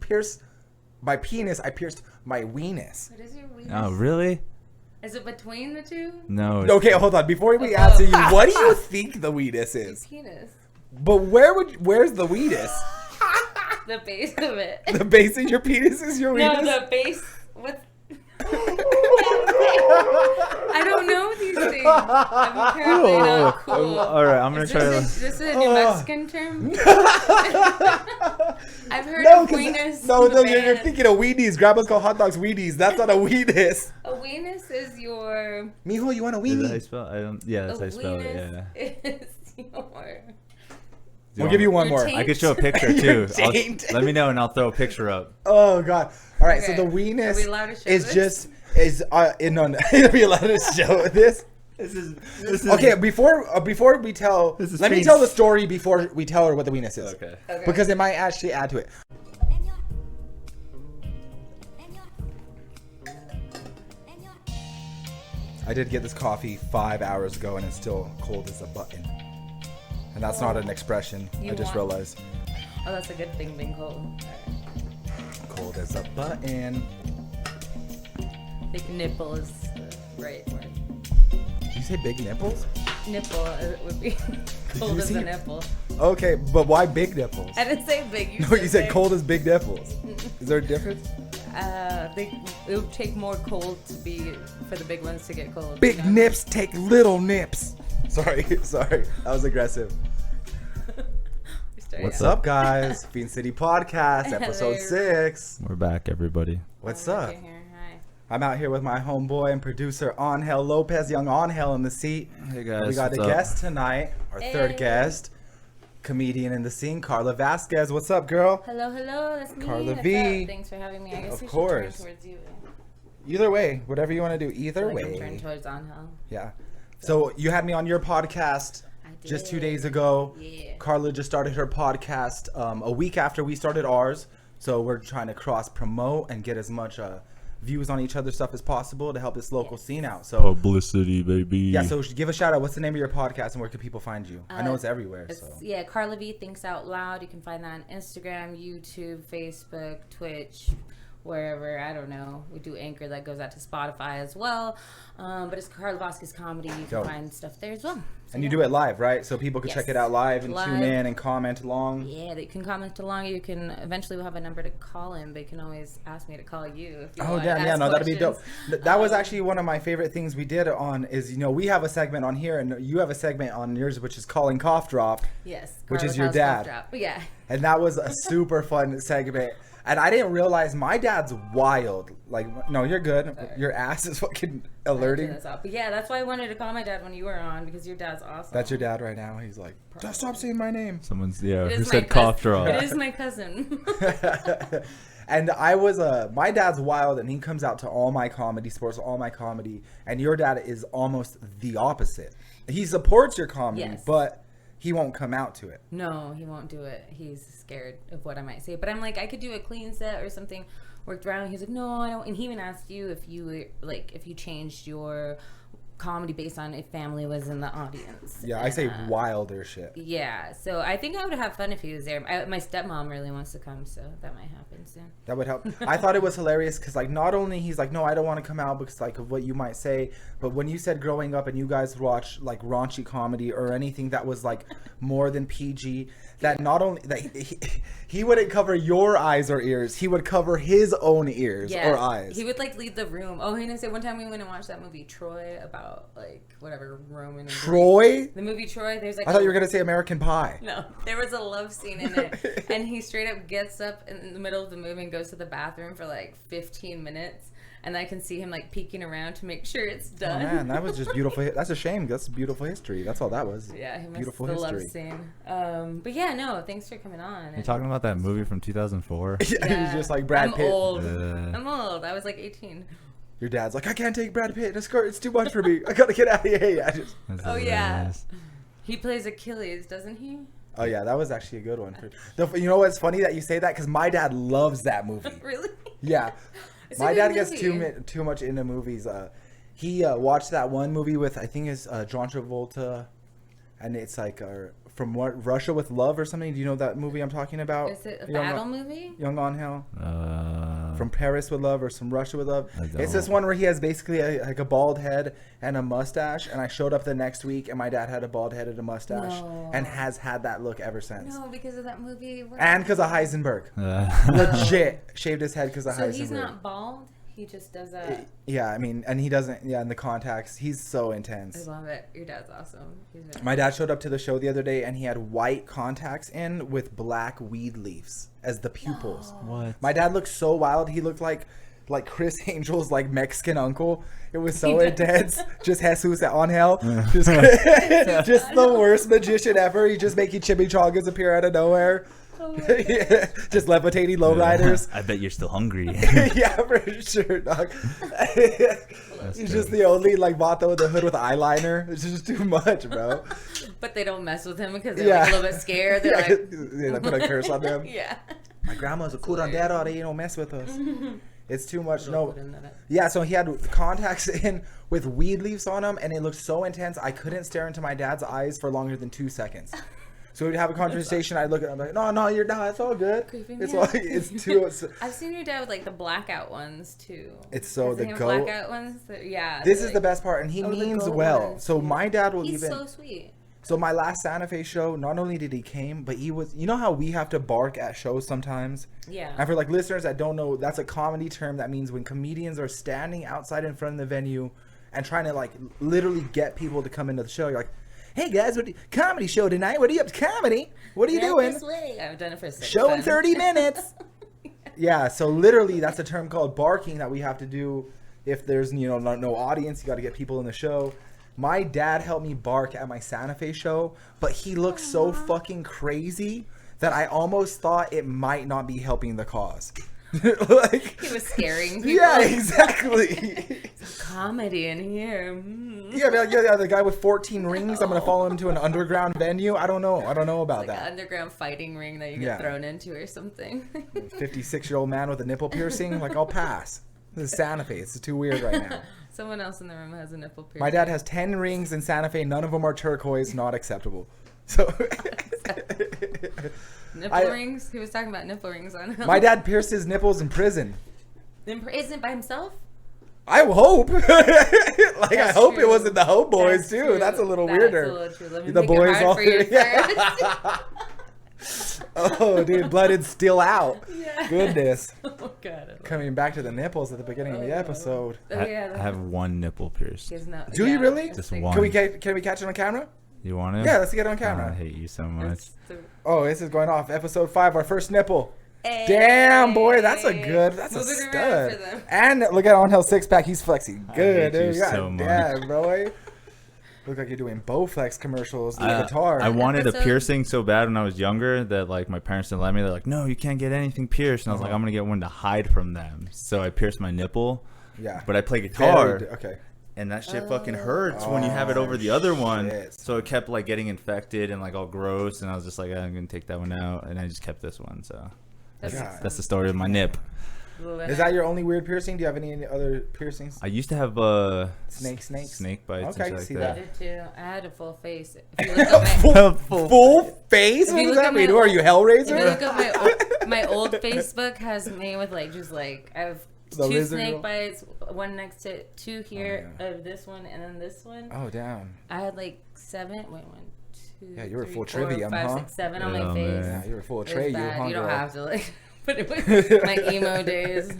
pierce my penis. I pierced my weenus. What is your weenus? Oh, really? Is it between the two? No. Okay, hold on. Before we answer you, what do you think the weenus is? Penis. But where's the weenus? The base of it. The base of your penis is your weenus? No, the base. What's... I don't know these things. I'm apparently not cool. All right, I'm going to try to... Is this a New Mexican term? I've heard of weenus. No, you're thinking of weenies. Grandma's call hot dogs weenies. That's not a weenus. A weenus is your... Mijo, you want a Is that how you weenie? spell it? Yeah, that's how you spell it, yeah. Is your... We'll give you one Your more. taint? I could show a picture, too. taint. Let me know, and I'll throw a picture up. Oh, God. All right, Okay. so the weenus Are we allowed to show is this? just... no, are we allowed to show this? This is Okay, before we tell... This is Let me Fiend's- tell the story before we tell her what the weenus is. Okay. Because it might actually add to it. I did get this coffee 5 hours ago and it's still cold as a button. And that's not an expression. You I just want- realized. Oh, that's a good thing being cold. Cold as a button. I think nipple is the right word. Did you say big nipples? Nipple would be cold you as see- a nipple. Okay, but why big nipples? I didn't say big. No, you said big. cold as big nipples. Is there a difference? It would take more cold to be for the big ones to get cold. Big you know? nips take little nips. Sorry. That was aggressive. We started What's out. What's up, guys? FiendCity Podcast, episode Hello. 6. We're back, everybody. What's Oh, up? okay, here. Hi. I'm out here with my homeboy and producer, Angel Lopez, young Angel in the seat. Hey, guys. We got a what's up? guest tonight, our Hey. third guest, comedian in the scene, Carla Vasquez. What's up, girl? Hello, that's me. Carla What's V. up? Thanks for having me. I guess Of we should course. turn towards you. Either way, whatever you want to do, either Like I'm way. turned towards Angel. Yeah. So you had me on your podcast I just 2 did. days ago. Yeah. Carla just started her podcast a week after we started ours. So we're trying to cross promote and get as much views on each other's stuff as possible to help this local Yes. scene out. So Publicity, baby. yeah, so give a shout out. What's the name of your podcast and where can people find you? I know it's everywhere. It's, So yeah, Carla V Thinks Out Loud. You can find that on Instagram, YouTube, Facebook, Twitch, wherever. I don't know. We do Anchor that goes out to Spotify as well. But it's Carla Vasquez Comedy. You can Dope. find stuff there as well. and you do it live, right? So people can check Yes. it out live and Live. tune in and comment along. Yeah, they can comment along. You can eventually we'll have a number to call in, but you can always ask me to call you if you Oh want damn, to yeah, ask no, that'd be dope. questions. That was actually one of my favorite things we did on is we have a segment on here and you have a segment on yours which is calling cough drop, Yes, which is Carla's your House dad. Cough Drop. Yeah. and that was a super fun segment. And I didn't realize my dad's wild. Like, no, you're good. Sorry. Your ass is fucking I had to alerting. turn this off. But yeah, that's why I wanted to call my dad when you were on because your dad's awesome. That's your dad right now. He's like, just stop saying my name. Someone's, It who is said my cough cousin. drop? It is my cousin. And I was my dad's wild and he comes out to all my comedy, sports all my comedy, and your dad is almost the opposite. He supports your comedy, Yes. but he won't come out to it. No, he won't do it. He's scared of what I might say. But I'm like, I could do a clean set or something worked around. He's like, no, I don't. And he even asked you if you if you changed your comedy based on if family was in the audience. Yeah, I say wilder shit. Yeah, so I think I would have fun if he was there. My stepmom really wants to come, so that might happen soon. That would help. I thought it was hilarious because, like, not only he's like, no, I don't want to come out because, like, of what you might say, but when you said growing up and you guys watch, like, raunchy comedy or anything that was, like, more than PG, that not only, that he wouldn't cover your eyes or ears, he would cover his own ears or eyes. He would, like, leave the room. Oh, he didn't say one time we went and watched that movie, Troy, about, like, whatever, Roman and Greek. Troy? The movie Troy, there's, like, I thought you were going to say American Pie. No, there was a love scene in it, and he straight up gets up in the middle of the movie and goes to the bathroom for like 15 minutes, and I can see him like peeking around to make sure it's Oh, done. man, that was just beautiful. That's a shame. That's beautiful history. That's all that was. Yeah, he missed Beautiful the history. love scene. But yeah, no, thanks for coming on. You talking about that movie from 2004? Yeah, he's just like Brad I'm Pitt. old. Uh, I'm old. I was like 18. Your dad's like, I can't take Brad Pitt in a skirt. It's too much for me. I got to get out of here. Yeah, just... That's Oh, yeah. hilarious. He plays Achilles, doesn't he? Oh, yeah, that was actually a good one. You know what's funny that you say that? Because my dad loves that movie. Really? Yeah. It's My a dad good gets movie. too much into movies. He watched that one movie with, I think it's John Travolta, and it's like from what Russia with Love or something. Do you know that movie I'm talking about? Is it a battle movie? Young Angel. From Paris with Love or some Russia with Love. It's this one where he has basically like a bald head and a mustache. And I showed up the next week and my dad had a bald head and a mustache and has had that look ever since. No, because of that movie. And because of Heisenberg. Legit shaved his head because of Heisenberg. So he's not bald. He just does that. Yeah, I mean, and he doesn't. Yeah, in the contacts, he's so intense. I love it. Your dad's awesome. My dad showed up to the show the other day, and he had white contacts in with black weed leaves as the pupils. No. What? My dad looked so wild. He looked like Chris Angel's like Mexican uncle. It was so intense. Just Jesus on hell. Just the worst magician ever. He just making chimichangas appear out of nowhere. Yeah, just levitating lowriders. I bet you're still hungry. Yeah, for sure, dog. He's just the only like vato in the hood with eyeliner. It's just too much, bro. But they don't mess with him because they're like a little bit scared. They're like, they put a curse on them. Yeah. My grandma's a curandero. They don't mess with us. It's too much. No. Yeah, so he had contacts in with weed leaves on them, and it looked so intense. I couldn't stare into my dad's eyes for longer than 2 seconds. So we'd have a conversation. I'd look at him like, no, you're not. It's all good. It's too. I've seen your dad with like the blackout ones too. It's so the goat. Blackout ones. Yeah. This is the best part, and he means well. Ones, so my dad will He's even. so sweet. So my last Santa Fe show, not only did he came, but he was. You know how we have to bark at shows sometimes. Yeah. And for like listeners that don't know, that's a comedy term that means when comedians are standing outside in front of the venue and trying to like literally get people to come into the show. You're like, hey guys, comedy show tonight? What are you up to? Comedy? What are you doing? This way. I've done it for 6 Show in 30 minutes. Yeah, so literally that's a term called barking that we have to do if there's no audience. You got to get people in the show. My dad helped me bark at my Santa Fe show, but he looked so fucking crazy that I almost thought it might not be helping the cause. Like, he was scaring people. Yeah, exactly. Comedy in here. Yeah, but yeah, the guy with 14 rings. I'm gonna follow him to an underground venue. I don't know about like that. An underground fighting ring that you get thrown into or something. 56-year-old man with a nipple piercing. Like, I'll pass. This is Santa Fe. It's too weird right now. Someone else in the room has a nipple piercing. My dad has 10 rings in Santa Fe. None of them are turquoise. Not acceptable. So. Nipple rings? He was talking about nipple rings on him. My dad pierced his nipples in prison. In prison by himself? I hope. I hope true. it wasn't the Hope Boys That's too. true. That's a little That's weirder. A little true. Let me The make boys it hard all for you yeah. Oh, dude, blood is still out. Yeah. Goodness. Oh God. Coming back to the nipples at the beginning of the episode. Oh, yeah, I have one nipple pierced. Do you really? Just one. Can we catch it on camera? You want to? Yeah, let's get it on camera. I hate you so much. Oh, this is going off. Episode 5, our first nipple. Hey. Damn, boy, that's a stud. And look at Angel's 6-pack. He's flexing good. I hate you God so damn, much. Boy. Look like you're doing Bowflex commercials. The guitar. I wanted a piercing so bad when I was younger that like my parents didn't let me. They're like, no, you can't get anything pierced. And I was like, I'm gonna get one to hide from them. So I pierced my nipple. Yeah. But I play guitar. Okay. And that shit fucking hurts when you have it over the other one. Shit. So it kept like getting infected and like all gross. And I was just like, I'm gonna take that one out. And I just kept this one. So that's the story of my nip. Is that your only weird piercing? Do you have any other piercings? I used to have snake bites. Okay, and see shit that. I did too. I had a full face. If you look at full face? What you does look that at mean? my- Who are you, if you Hellraiser? look at my old Facebook has me with like just like I have The 2 lizard snake girl? bites, one next to 2 here of this one and then this one. Oh, damn. I had like 7. Wait, 1, 2. Yeah, you were 3, full 4, trivium, 5, huh? 6, 7 on Yeah, my face. man. Yeah, you were full of It was tray. bad. You don't girl? have to like put it with my emo days.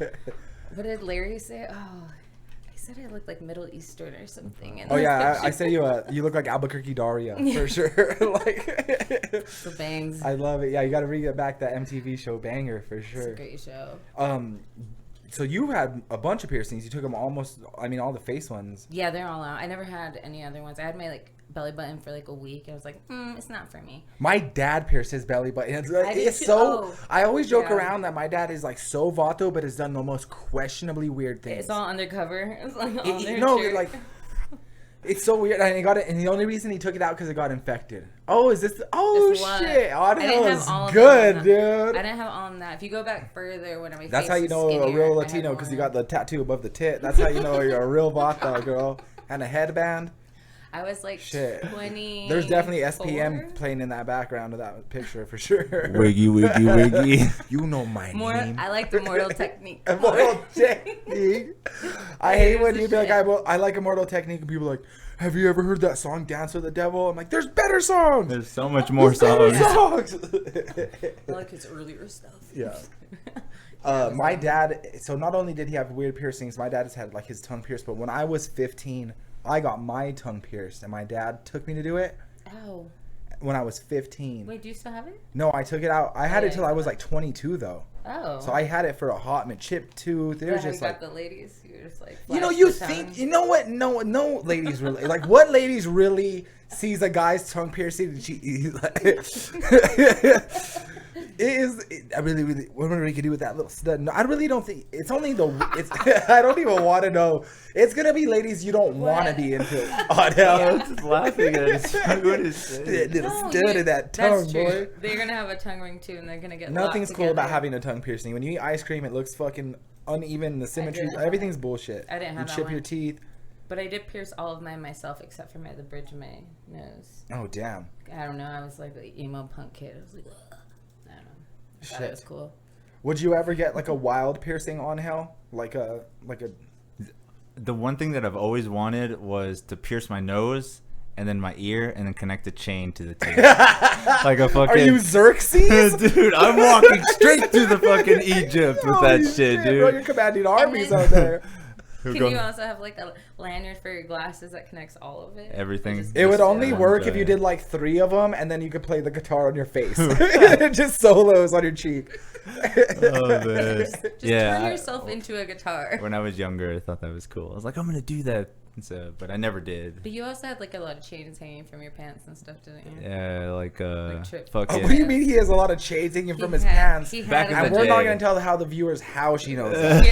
What did Larry say? Oh, he said I looked like Middle Eastern or something. And Oh yeah, I say you look like Albuquerque Daria for sure. Like the bangs. I love it. Yeah, you got to bring it back, that MTV show banger for It's a sure. great show. So you had a bunch of piercings. You took them all the face ones. Yeah, they're all out. I never had any other ones. I had my like belly button for like a week. I was like, it's not for me. My dad pierced his belly button. did It's too. so. Oh, I always joke yeah. around that my dad is like so vato, but has done the most questionably weird things. It's all undercover. It's like on their No, shirt. like it's so weird. And he got it, and the only reason he took it out because it got infected. Oh, is this? Oh This one. shit! I didn't have Audio all is of good, them. dude. I didn't have all of that. If you go back further, when my That's face how you was know a skinnier, real I had Latino, because you more. got the tattoo above the tit. That's how you know you're a real vato, girl. And a headband. I was like Shit. 20. There's definitely SPM playing in that background of that picture for sure. Wiggy, wiggy, wiggy. You know my name. I like the Mortal Technique. Immortal Technique. I hate when you be like, I like Immortal Technique, and people are like, have you ever heard that song Dance with the Devil? I'm like, there's better songs. There's so much more songs. I like his earlier stuff. Yeah. My dad, so not only did he have weird piercings, my dad has had like his tongue pierced, but when I was 15, I got my tongue pierced, and my dad took me to do it. Oh. When I was 15. Wait, do you still have it? No, I took it out. I had it till I was like 22 though. Oh. So I had it for a hot minute. Chipped tooth. It was just got like the ladies. You were just like. You know, you think, you know what? No ladies really, like, what ladies really sees a guy's tongue piercing and she, I really, what we could do with that little stud? No, I really don't think, it's only I don't even want to know. It's going to be ladies you don't want to be into. Oh, no. I'm just laughing at it. What is That little No, stud in that tongue, that's true. boy. They're going to have a tongue ring too, and they're going to get Nothing's locked cool about together. having a tongue piercing. When you eat ice cream, it looks fucking uneven. The symmetry, didn't have everything's bullshit. I didn't have You that chip one. your teeth. But I did pierce all of mine myself except for the bridge of my nose. Oh, damn. I don't know. I was like an emo punk kid. I was like, ugh. I don't know. I thought Shit. it was cool. Would you ever get like a wild piercing on hell? Like a The one thing that I've always wanted was to pierce my nose and then my ear and then connect a chain to the teeth. Like a fucking. Are you Xerxes? Dude, I'm walking straight through the fucking Egypt with that Holy shit, dude. Bro, you're commanding armies then- out there. Can you also have like a lanyard for your glasses that connects all of it? Everything. Just- It would only Yeah. work if you did like 3 of them, and then you could play the guitar on your face. Just solos on your cheek. Oh, man. Just Yeah, turn I- yourself into a guitar. When I was younger, I thought that was cool. I was like, I'm gonna do that, so, but I never did. But you also had like a lot of chains hanging from your pants and stuff, didn't you? Yeah, like trip. Oh, fucking. what do you mean he has a lot of chains hanging from his had- pants? he had Back in a And the we're not day. going to tell how the viewers how she knows that.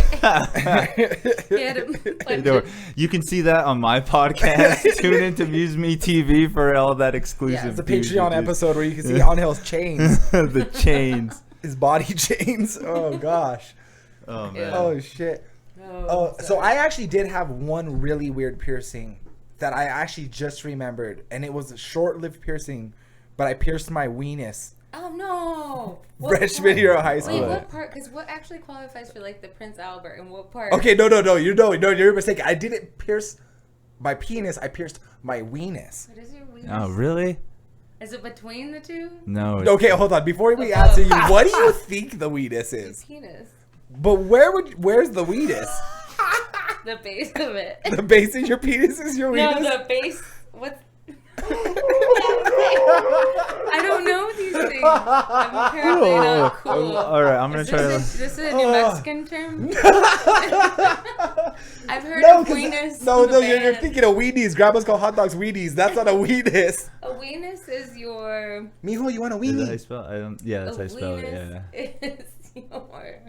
He had a bunch Yo, of- you can see that on my podcast. Tune into Muse Me TV for all that exclusive. Yeah, It's a juicy Patreon juice. episode where you can see Angel's chains. The chains. His body chains. Oh, gosh. Oh man. Oh, shit. Oh, so I actually did have one really weird piercing that I actually just remembered, and it was a short-lived piercing, but I pierced my weenus Oh no! freshman year of high Wait, school. what part? Because what actually qualifies for like the Prince Albert, and what part? Okay, no, you're mistaken. I didn't pierce my penis. I pierced my weenus. What is your weenus? Oh really? Is it between the two? No. it's- Okay, hold on. Before we Above. answer you, what do you think the weenus Your is? penis. But where's the weenus? The base of it. The base of your penis is your No, weenus? the base. What's? I don't know these things. I'm apparently not cool. All right, I'm gonna Is try to. this a New Mexican term? I've heard No, of weenus. no, the you're band. thinking of weenies. Grandma's call hot dogs weenies. That's not a weenus. A weenus is your. Mijo, you want a Is that how you weenie? spell? I don't. Yeah, that's A how you spell it. weenus Yeah. is your.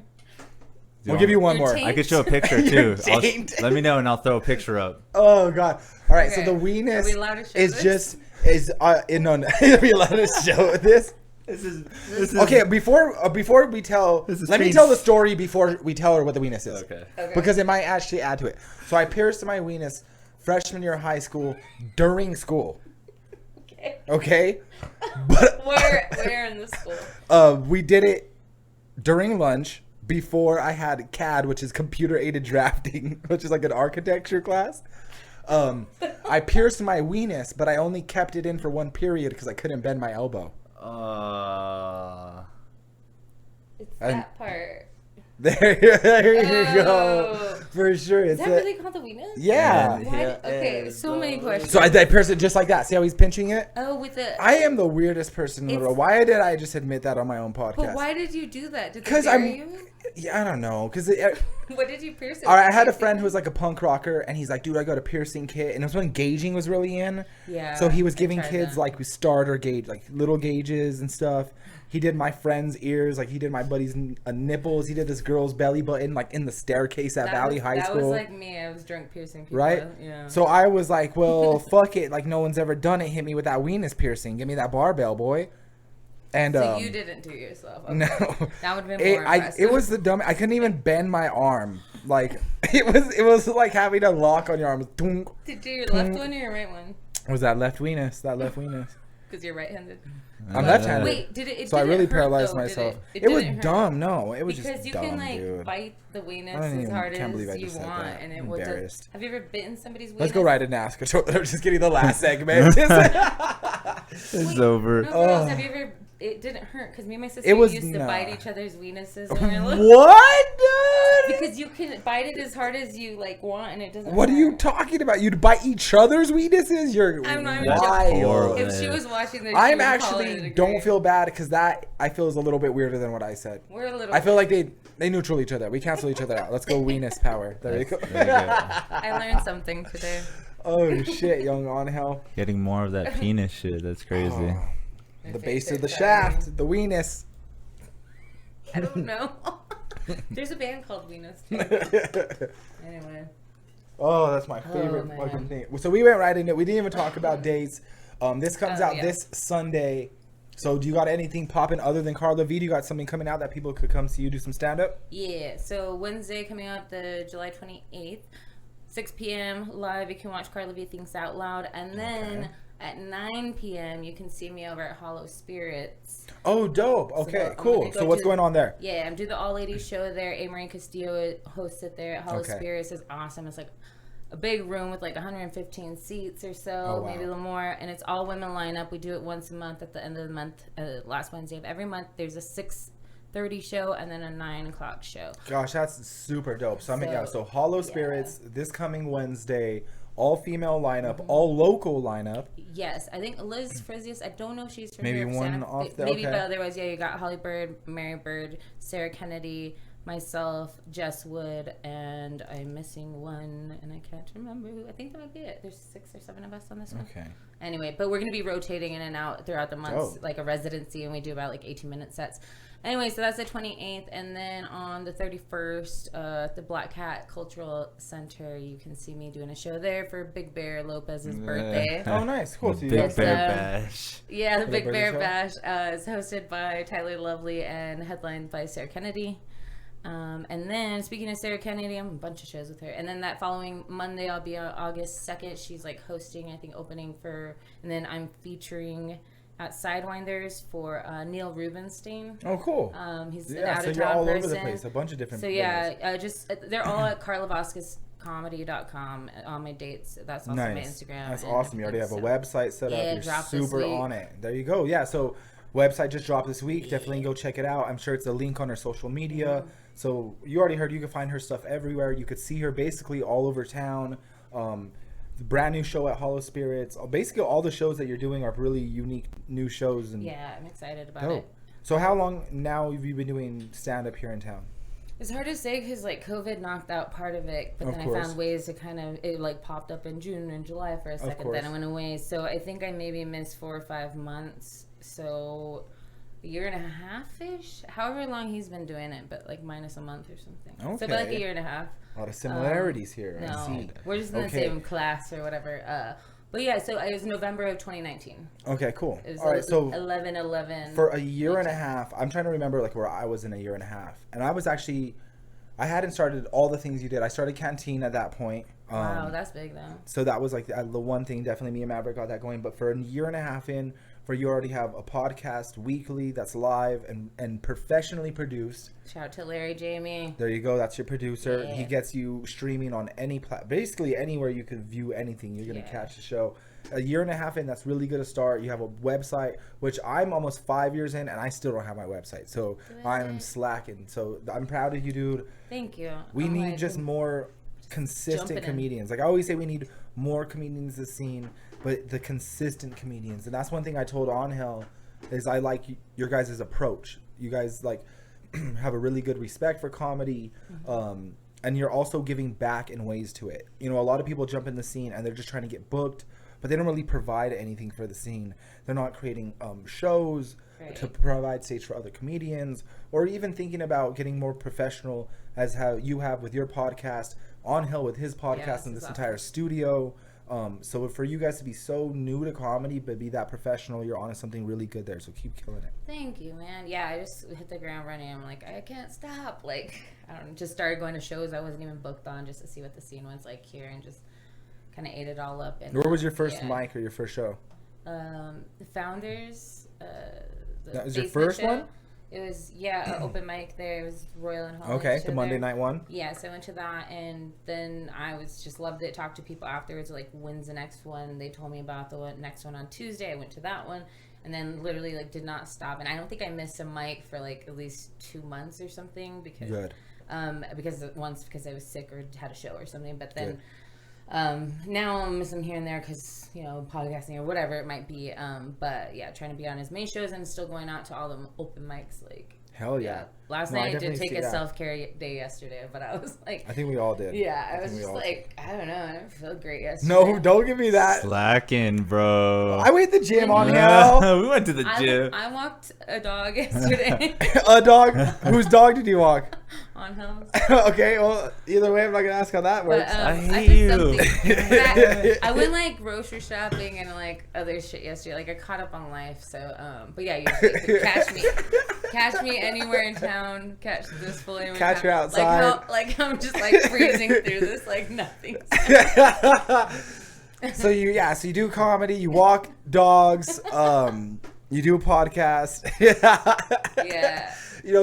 We'll give you one Your more. taint. I could show a picture Your too. taint. Let me know and I'll throw a picture up. Oh god! All right, Okay. so the Are we weenus allowed to show is this? just no. Are we allowed to show this? This is Okay, before we tell, This is let me strange. tell the story before we tell her what the weenus is. Okay. Okay. Because it might actually add to it. So I pierced my weenus freshman year of high school during school. Okay. Okay, but Where in the school? we did it during lunch before I had CAD, which is computer aided drafting, which is like an architecture class. I pierced my weenus, but I only kept it in for one period because I couldn't bend my elbow. It's And- that part. There you go. Oh. For sure. Is It's that a- really called the weenus? yeah. Why okay, so many questions. So I pierced it just like that. See how he's pinching it? Oh, with the. I am the weirdest person in the It's- world. Why did I just admit that on my own podcast? But why did you do that? Did they Because dare I'm. you? Yeah, I don't know. Because What did you pierce it? all right, I had a with? friend who was like a punk rocker, and he's like, "Dude, I got a piercing kit," and it was when gauging was really in. Yeah. So he was I giving tried kids that. like starter gauge, like little gauges and stuff. He did my friend's ears, like he did my buddy's nipples. He did this girl's belly button, like in the staircase at Valley High School. That was like me. I was drunk piercing people. Right? Yeah. So I was like, well, fuck it. Like, no one's ever done it. Hit me with that weenus piercing. Give me that barbell, boy. And, So you didn't do it yourself. Okay. No. That would have been more impressive. It was the dumb. I couldn't even bend my arm. Like, it was like having a lock on your arm. Dunk. Did you do your left one or your right one? Was that left weenus? Because you're right-handed. I'm left-handed. Wait, did it? So I really hurt, paralyzed though, myself. It was didn't hurt. dumb. No, it was because just you dumb, can like dude. bite the weenus I as hard can't as believe I you just said want, that. and it I'm will. embarrassed. Have you ever bitten somebody's weenus? Let's go right into ask. Just getting the last segment. It's over. No, for reals, have you ever? It didn't hurt because me and my sister used to bite each other's weenuses. When we were little. What, dude? Because you can bite it as hard as you like want, and it doesn't. What hurt. are you talking about? You'd bite each other's weenuses? You're I'm not wild. If she was watching this, I'm actually don't feel bad because that I feel is a little bit weirder than what I said. We're a little. I feel like they neutral each other. We cancel each other out. Let's go weenus power. There you go. I learned something today. Oh shit, young Angel. Getting more of that penis shit. That's crazy. Oh, the base of the shaft, the weenus. I don't know. There's a band called Venus too. Anyway. Oh, that's my favorite man. fucking thing. So we went right into it. We didn't even talk about dates. This comes out this Sunday. So do you got anything popping other than Carla V? Do you got something coming out that people could come see you do some stand-up? Yeah. So Wednesday coming up, the July 28th, 6 p.m. live. You can watch Carla V Thinks Out Loud. And then at 9 p.m. you can see me over at Hollow Spirits. Oh, dope. Okay, cool. So what's going on there? Yeah, I'm doing the all-ladies show there. A. Castillo hosts it there at Hollow Spirits. It's awesome. It's like a big room with like 115 seats or so, maybe a little more. And it's all women lineup. We do it once a month at the end of the month, last Wednesday of every month. There's a 6:30 show and then a 9 o'clock show. Gosh, that's super dope. So Hollow Spirits this coming Wednesday. All female lineup, all local lineup. Yes, I think Liz Frizius. I don't know if she's from maybe here. One off the maybe, but otherwise, yeah, you got Holly Bird, Mary Bird, Sarah Kennedy, myself, Jess Wood, and I'm missing one, and I can't remember who. I think that might be it. There's 6 or 7 of us on this one. Okay. Anyway, but we're gonna be rotating in and out throughout the months, like a residency, and we do about like 18-minute sets. Anyway, so that's the 28th, and then on the 31st, at the Black Cat Cultural Center, you can see me doing a show there for Big Bear Lopez's birthday. Oh, nice, cool. Big Bear Bash. Yeah, the Big Bear Bash is hosted by Tyler Lovely and headlined by Sarah Kennedy. And then, speaking of Sarah Kennedy, I'm a bunch of shows with her. And then that following Monday, I'll be on August 2nd. She's like hosting, I think, opening for, and then I'm featuring at Sidewinders for Neil Rubenstein. Oh, cool. He's an out-of-town person. So you're all over the place, a bunch of different. So yeah, they're all at Carla Vasquez comedy.com on my dates. That's also my Instagram. That's awesome. You already have a website set up. You're super on it. There you go. Yeah. So website just dropped this week. Definitely go check it out. I'm sure it's a link on her social media. So you already heard you can find her stuff everywhere. You could see her basically all over town. The brand new show at Hollow Spirits. Basically all the shows that you're doing are really unique new shows. And yeah, I'm excited about it. So how long now have you been doing stand up here in town? It's hard to say because like COVID knocked out part of it, but then I found ways to kind of, it like popped up in June and July for a second, then it went away. So I think I maybe missed 4 or 5 months. So a year and a half-ish, however long he's been doing it, but like minus a month or something. Okay. So about like a year and a half. A lot of similarities here. No, I see. we're just in the same class or whatever. But yeah, so it was November of 2019. Okay, cool. It was all right, so 11/11. For a year and a half, I'm trying to remember like where I was in a year and a half, and I hadn't started all the things you did. I started Canteen at that point. Wow, that's big though. So that was like the one thing. Definitely, me and Maverick got that going. But for a year and a half in, you already have a podcast weekly that's live and professionally produced. Shout out to Larry Jamie. There you go. That's your producer. Yeah. He gets you streaming on any basically anywhere you can view anything. You're gonna catch the show. A year and a half in, that's really good to start. You have a website, which I'm almost 5 years in, and I still don't have my website. So I'm slacking. So I'm proud of you, dude. Thank you. We need just more consistent comedians. Like I always say, we need more comedians in the scene, but the consistent comedians. And that's one thing I told Angel is I like your guys' approach. You guys like have a really good respect for comedy. And you're also giving back in ways to it. You know, a lot of people jump in the scene and they're just trying to get booked, but they don't really provide anything for the scene. They're not creating shows to provide stage for other comedians, or even thinking about getting more professional as how you have with your podcast, Angel with his podcast, and this entire studio. So for you guys to be so new to comedy but be that professional, you're on something really good there. So keep killing it. Thank you, man. Yeah, I just hit the ground running. I'm like, I can't stop. Like, I don't know, just started going to shows I wasn't even booked on just to see what the scene was like here and just kind of ate it all up. And Where was your first mic or your first show? The Founders. That was your first one? It was, an open mic there. It was Royal and Holland. Okay, the Monday night one. Yeah, so I went to that, and then I just loved it. Talked to people afterwards, like, when's the next one? They told me about the next one on Tuesday. I went to that one, and then literally, like, did not stop. And I don't think I missed a mic for, like, at least 2 months or something. Because, Good. Because I was sick or had a show or something. But then... now I'm missing here and there because, podcasting or whatever it might be. But yeah, trying to be on as many shows and still going out to all the open mics. Like, hell yeah. Last night I did take a self-care day yesterday, but I was like... I think we all did. Yeah, I was just like, I don't know. I didn't feel great yesterday. No, don't give me that. Slacking, bro. I went to the gym on hell. We went to the gym. I walked a dog yesterday. A dog? Whose dog did you walk? On house. Okay, well, either way, I'm not going to ask how that works. But, I hate you. I went, like, grocery shopping and, like, other shit yesterday. Like, I caught up on life, so, but yeah, you could catch me anywhere in town, catch this full anywhere catch in town. her outside. Like, I'm just, like, freezing through this, like, nothing. So you do comedy, you walk dogs, you do a podcast. Yeah.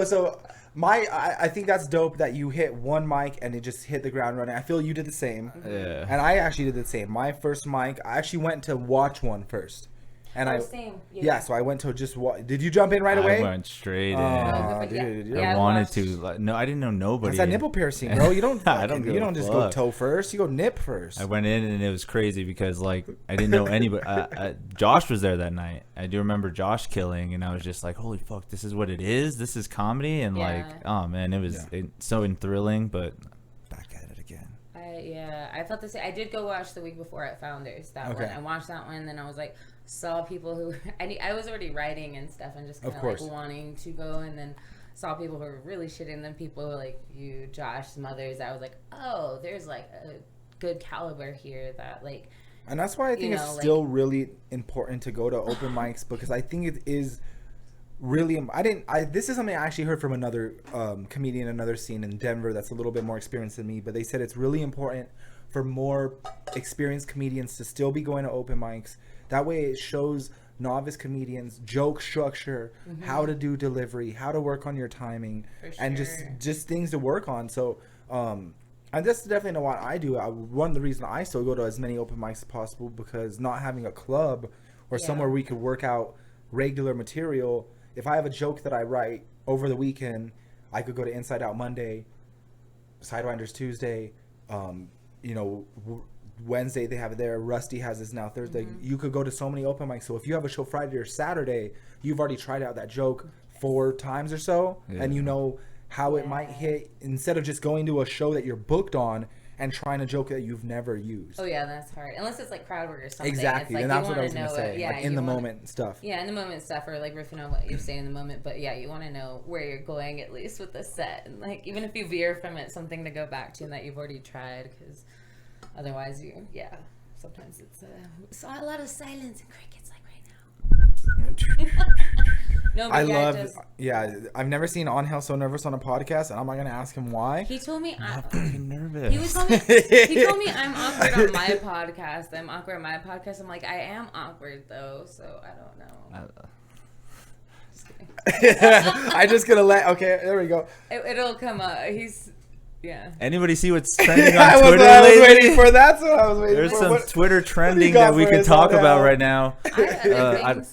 So... I think that's dope that you hit one mic and it just hit the ground running. I feel you did the same. Yeah. And I actually did the same. My first mic, I actually went to watch one first. And same. Yeah, so I went to just watch. Did you jump in right away? I went straight in. Dude, I wanted to. No, I didn't know nobody. It's that nipple piercing, bro. You don't. I don't you don't just go toe first. You go nip first. I went in and it was crazy because like I didn't know anybody. Josh was there that night. I do remember Josh killing, and I was just like, "Holy fuck, this is what it is. This is comedy." And like, oh man, it was so thrilling. But back at it again. I felt the same. I did go watch the week before at Founders. That one. I watched that one, and then I was like. Saw people who I was already writing and stuff and just kind of like wanting to go, and then saw people who were really shitty, and then people who were like you, Josh, some others. I was like, oh, there's like a good caliber here that like. And that's why I think it's still really important to go to open mics because I think it is really. This is something I actually heard from another comedian, another scene in Denver that's a little bit more experienced than me, but they said it's really important for more experienced comedians to still be going to open mics. That way it shows novice comedians joke structure, how to do delivery, how to work on your timing, and just things to work on. So, and that's definitely what I do. One of the reasons I still go to as many open mics as possible because not having a club or somewhere we could work out regular material. If I have a joke that I write over the weekend, I could go to Inside Out Monday, Sidewinders Tuesday, Wednesday they have it there. Rusty has this now Thursday. You could go to so many open mics. So if you have a show Friday or Saturday, you've already tried out that joke 4 times or so, and you know how it might hit instead of just going to a show that you're booked on and trying a joke that you've never used. Oh yeah, that's hard. Unless it's like crowd work or something. Exactly, like and that's what I was gonna say. Like in the moment stuff. Yeah, in the moment stuff, or like riffing on what you're saying in the moment. But yeah, you want to know where you're going at least with the set, and like even if you veer from it, something to go back to and that you've already tried, because otherwise sometimes it's a lot of silence and crickets like right now. No, but I've never seen Angel so nervous on a podcast, and I'm not gonna ask him why. He told me I'm fucking nervous. He told me I'm awkward on my podcast. I'm awkward on my podcast. I'm like, I am awkward though, so I don't know. Just kidding. I just gonna okay, there we go. It'll come up. Anybody see what's trending on I Twitter was lately? waiting for that's what I was waiting There's for. some Twitter trending that we can talk about right now.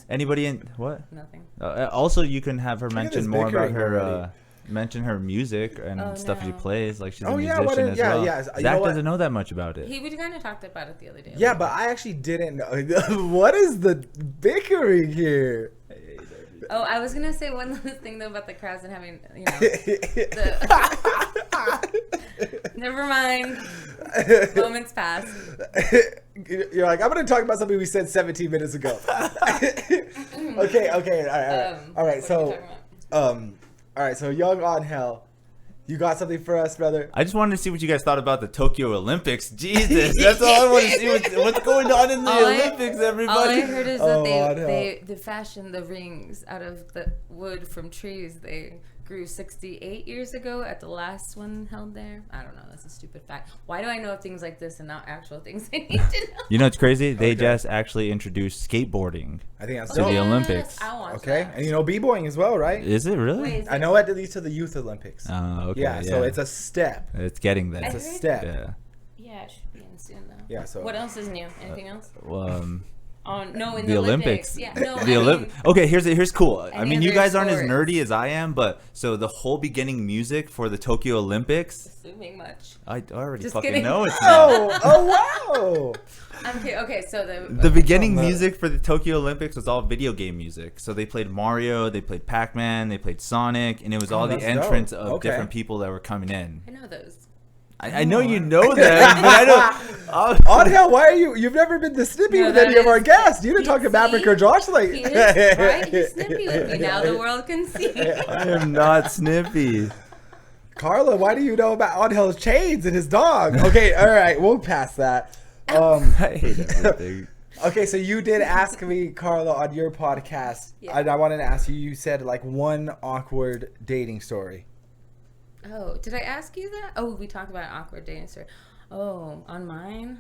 Anybody in what? Nothing. Also, you can have her mention more about her already. mention her music and stuff she plays. Like she's a musician as well. Yeah. Zach doesn't know that much about it. We kind of talked about it the other day. Yeah, but I actually didn't know. What is the bickering here? Oh, I was gonna say one last thing though about the crowds and having, never mind. Moments pass. You're like, I'm gonna talk about something we said 17 minutes ago. Okay, all right. So, all right. So, young Angel, you got something for us, brother? I just wanted to see what you guys thought about the Tokyo Olympics. Jesus, that's all I want to see. What's going on in the Olympics, everybody? All I heard is that they fashioned the rings out of the wood from trees. They grew 68 years ago at the last one held there. I don't know. That's a stupid fact. Why do I know things like this and not actual things I need to know? You know what's crazy? They just actually introduced skateboarding I think that's to the dope. Olympics. I want Okay, that. and you know b-boying as well, right? Is it really? Wait, is I it- know at least to the Youth Olympics. Oh, okay. Yeah, so it's a step. It's getting there. It's a I heard- step. Yeah. Yeah, it should be in soon though. Yeah, so What else is new? Anything else? Well, No, in the Olympics. Yeah, no. The Olympics. Okay, here's cool. I Any mean, you other guys aren't as sports? nerdy as I am, but so the whole beginning music for the Tokyo Olympics, Assuming much. I already Just fucking kidding. know it's not. oh wow. I'm kidding. Okay, so The beginning the- music for the Tokyo Olympics was all video game music. So they played Mario, they played Pac-Man, they played Sonic, and it was all the that's dope. entrance of Okay. different people that were coming in. I know those. I know you know them, but I don't. Angel, why are you've never been this snippy No, with that any of our is- guests. You didn't talk to Maverick or Josh like He is right. He's snippy with me. Now the world can see. I am not snippy. Carla, why do you know about Angel's chains and his dog? Okay, all right, we'll pass that. I hate everything. Okay, so you did ask me, Carla, on your podcast. Yeah. I wanted to ask you. You said like one awkward dating story. Oh, did I ask you that? Oh, we talked about awkward dating story. Oh, on mine?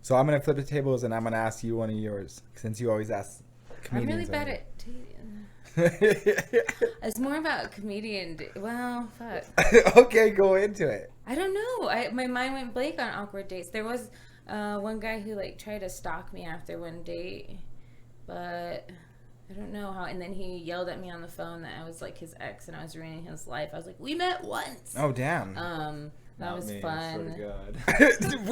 So I'm gonna flip the tables and I'm gonna ask you one of yours since you always ask I'm comedians. really bad at dating. It's more about comedian. Well, fuck. Okay, go into it. I don't know. My mind went blank on awkward dates. There was one guy who like tried to stalk me after one date, but I don't know how. And then he yelled at me on the phone that I was like his ex and I was ruining his life. I was like, we met once. Oh damn. That was fun.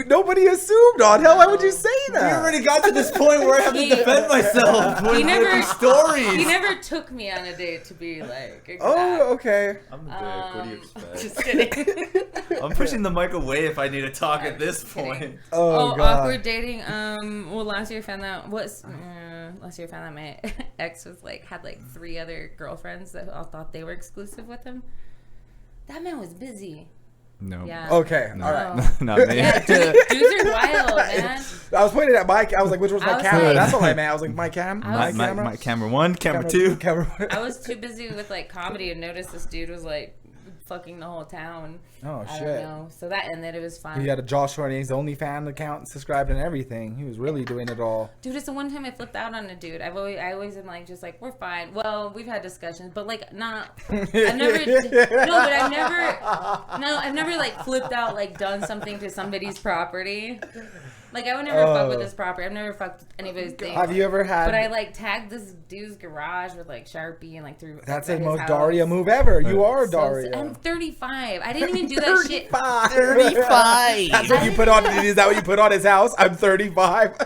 Nobody assumed, Angel. Why would you say We that? already got to this point where I have to defend myself. He never stories. He never took me on a date to be like. Exact. Oh, okay. I'm a dick. What do you Just expect? kidding. I'm pushing the mic away if I need to talk at this Just kidding. point. Oh, God. awkward dating. Well, last year I found out my ex was like had like 3 other girlfriends that all thought they were exclusive with him. That man was busy. No. Yeah. Okay, No. all right. Not me. Yeah, dudes are wild, man. I was pointing at Mike. I was like, which was I my was camera? like- That's all I meant. I was like, my cam? I My was- camera? My camera 1, camera 2. Camera. I was too busy with like comedy and noticed this dude was like fucking the whole town. Oh, I shit. don't know. So that ended. It was fun. He had a Josh Shorty's OnlyFans account subscribed and everything. He was really doing it all. Dude, it's the one time I flipped out on a dude. I always am like, just like, we're fine. Well, we've had discussions, but like, not. I've never like flipped out, like done something to somebody's property. Like, I would never fuck with this property. I've never fucked with anybody's thing. Have you ever had? But I like tagged this dude's garage with like Sharpie and like threw. That's at the his most house. Daria move ever. You are So Daria. I'm 35. I didn't even do that shit. 35. That's what you put on. Is that what you put on his house? I'm 35.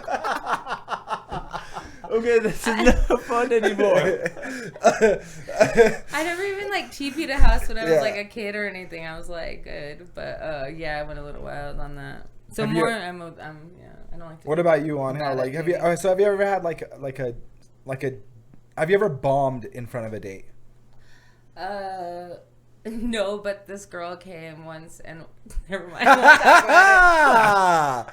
Okay, this is not fun anymore. I never even like TP'd a house when I was Yeah. like a kid or anything. I was like good, but yeah, I went a little wild on that. So Have you- more, I'm yeah, I don't like. To What about you, on how Bad like at have you? dating. So have you ever had like a have you ever bombed in front of a date? No, but this girl came once and never mind. I won't talk about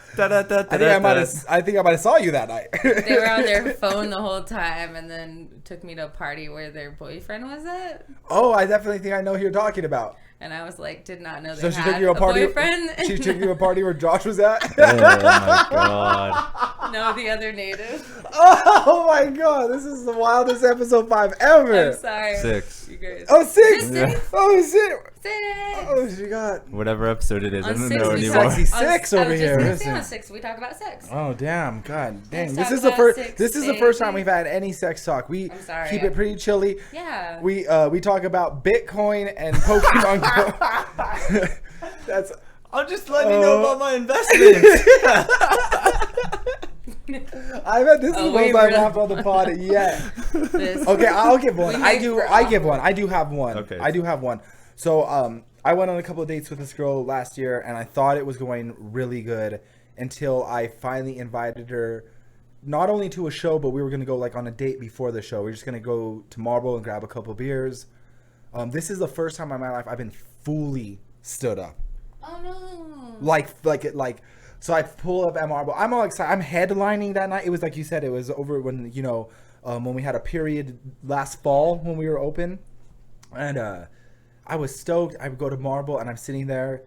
I think I might have saw you that night. it. They were on their phone the whole time and then took me to a party where their boyfriend was at. Oh, I definitely think I know who you're talking about. And I was like, did not know they So she had took you to a a party. boyfriend. She took you to a party where Josh was at. Oh my god. No, the other native. Oh my god, this is the wildest episode 5 ever. I'm sorry. 6. You guys. Oh, 6. Yeah. Oh shit. 6. Oh, she got. Whatever episode it is, I On don't 6 know we anymore. talk- Sexy on- six I over was here, just gonna listen. say on 6 we talk about sex. Oh damn, god dang. Let's This talk is the about first. sex, This is the first time baby. we've had any sex talk. We I'm sorry. keep it pretty chilly. Yeah. We talk about Bitcoin and Pokemon Go. That's. I'm just letting you know about my investments. I bet this is Oh, the most we I've really- laughed on the pod yet. This- Okay, I'll give one. We I make do. for I give awkward. one. I do have one. Okay. I do have one. So I went on a couple of dates with this girl last year, and I thought it was going really good until I finally invited her, not only to a show, but we were gonna go like on a date before the show. We were just gonna go to Marble and grab a couple beers. This is the first time in my life I've been fully stood up. Oh no. Like. So I pull up at Marble. I'm all excited. I'm headlining that night. It was like you said. It was over when when we had a period last fall when we were open. And I was stoked. I would go to Marble, and I'm sitting there.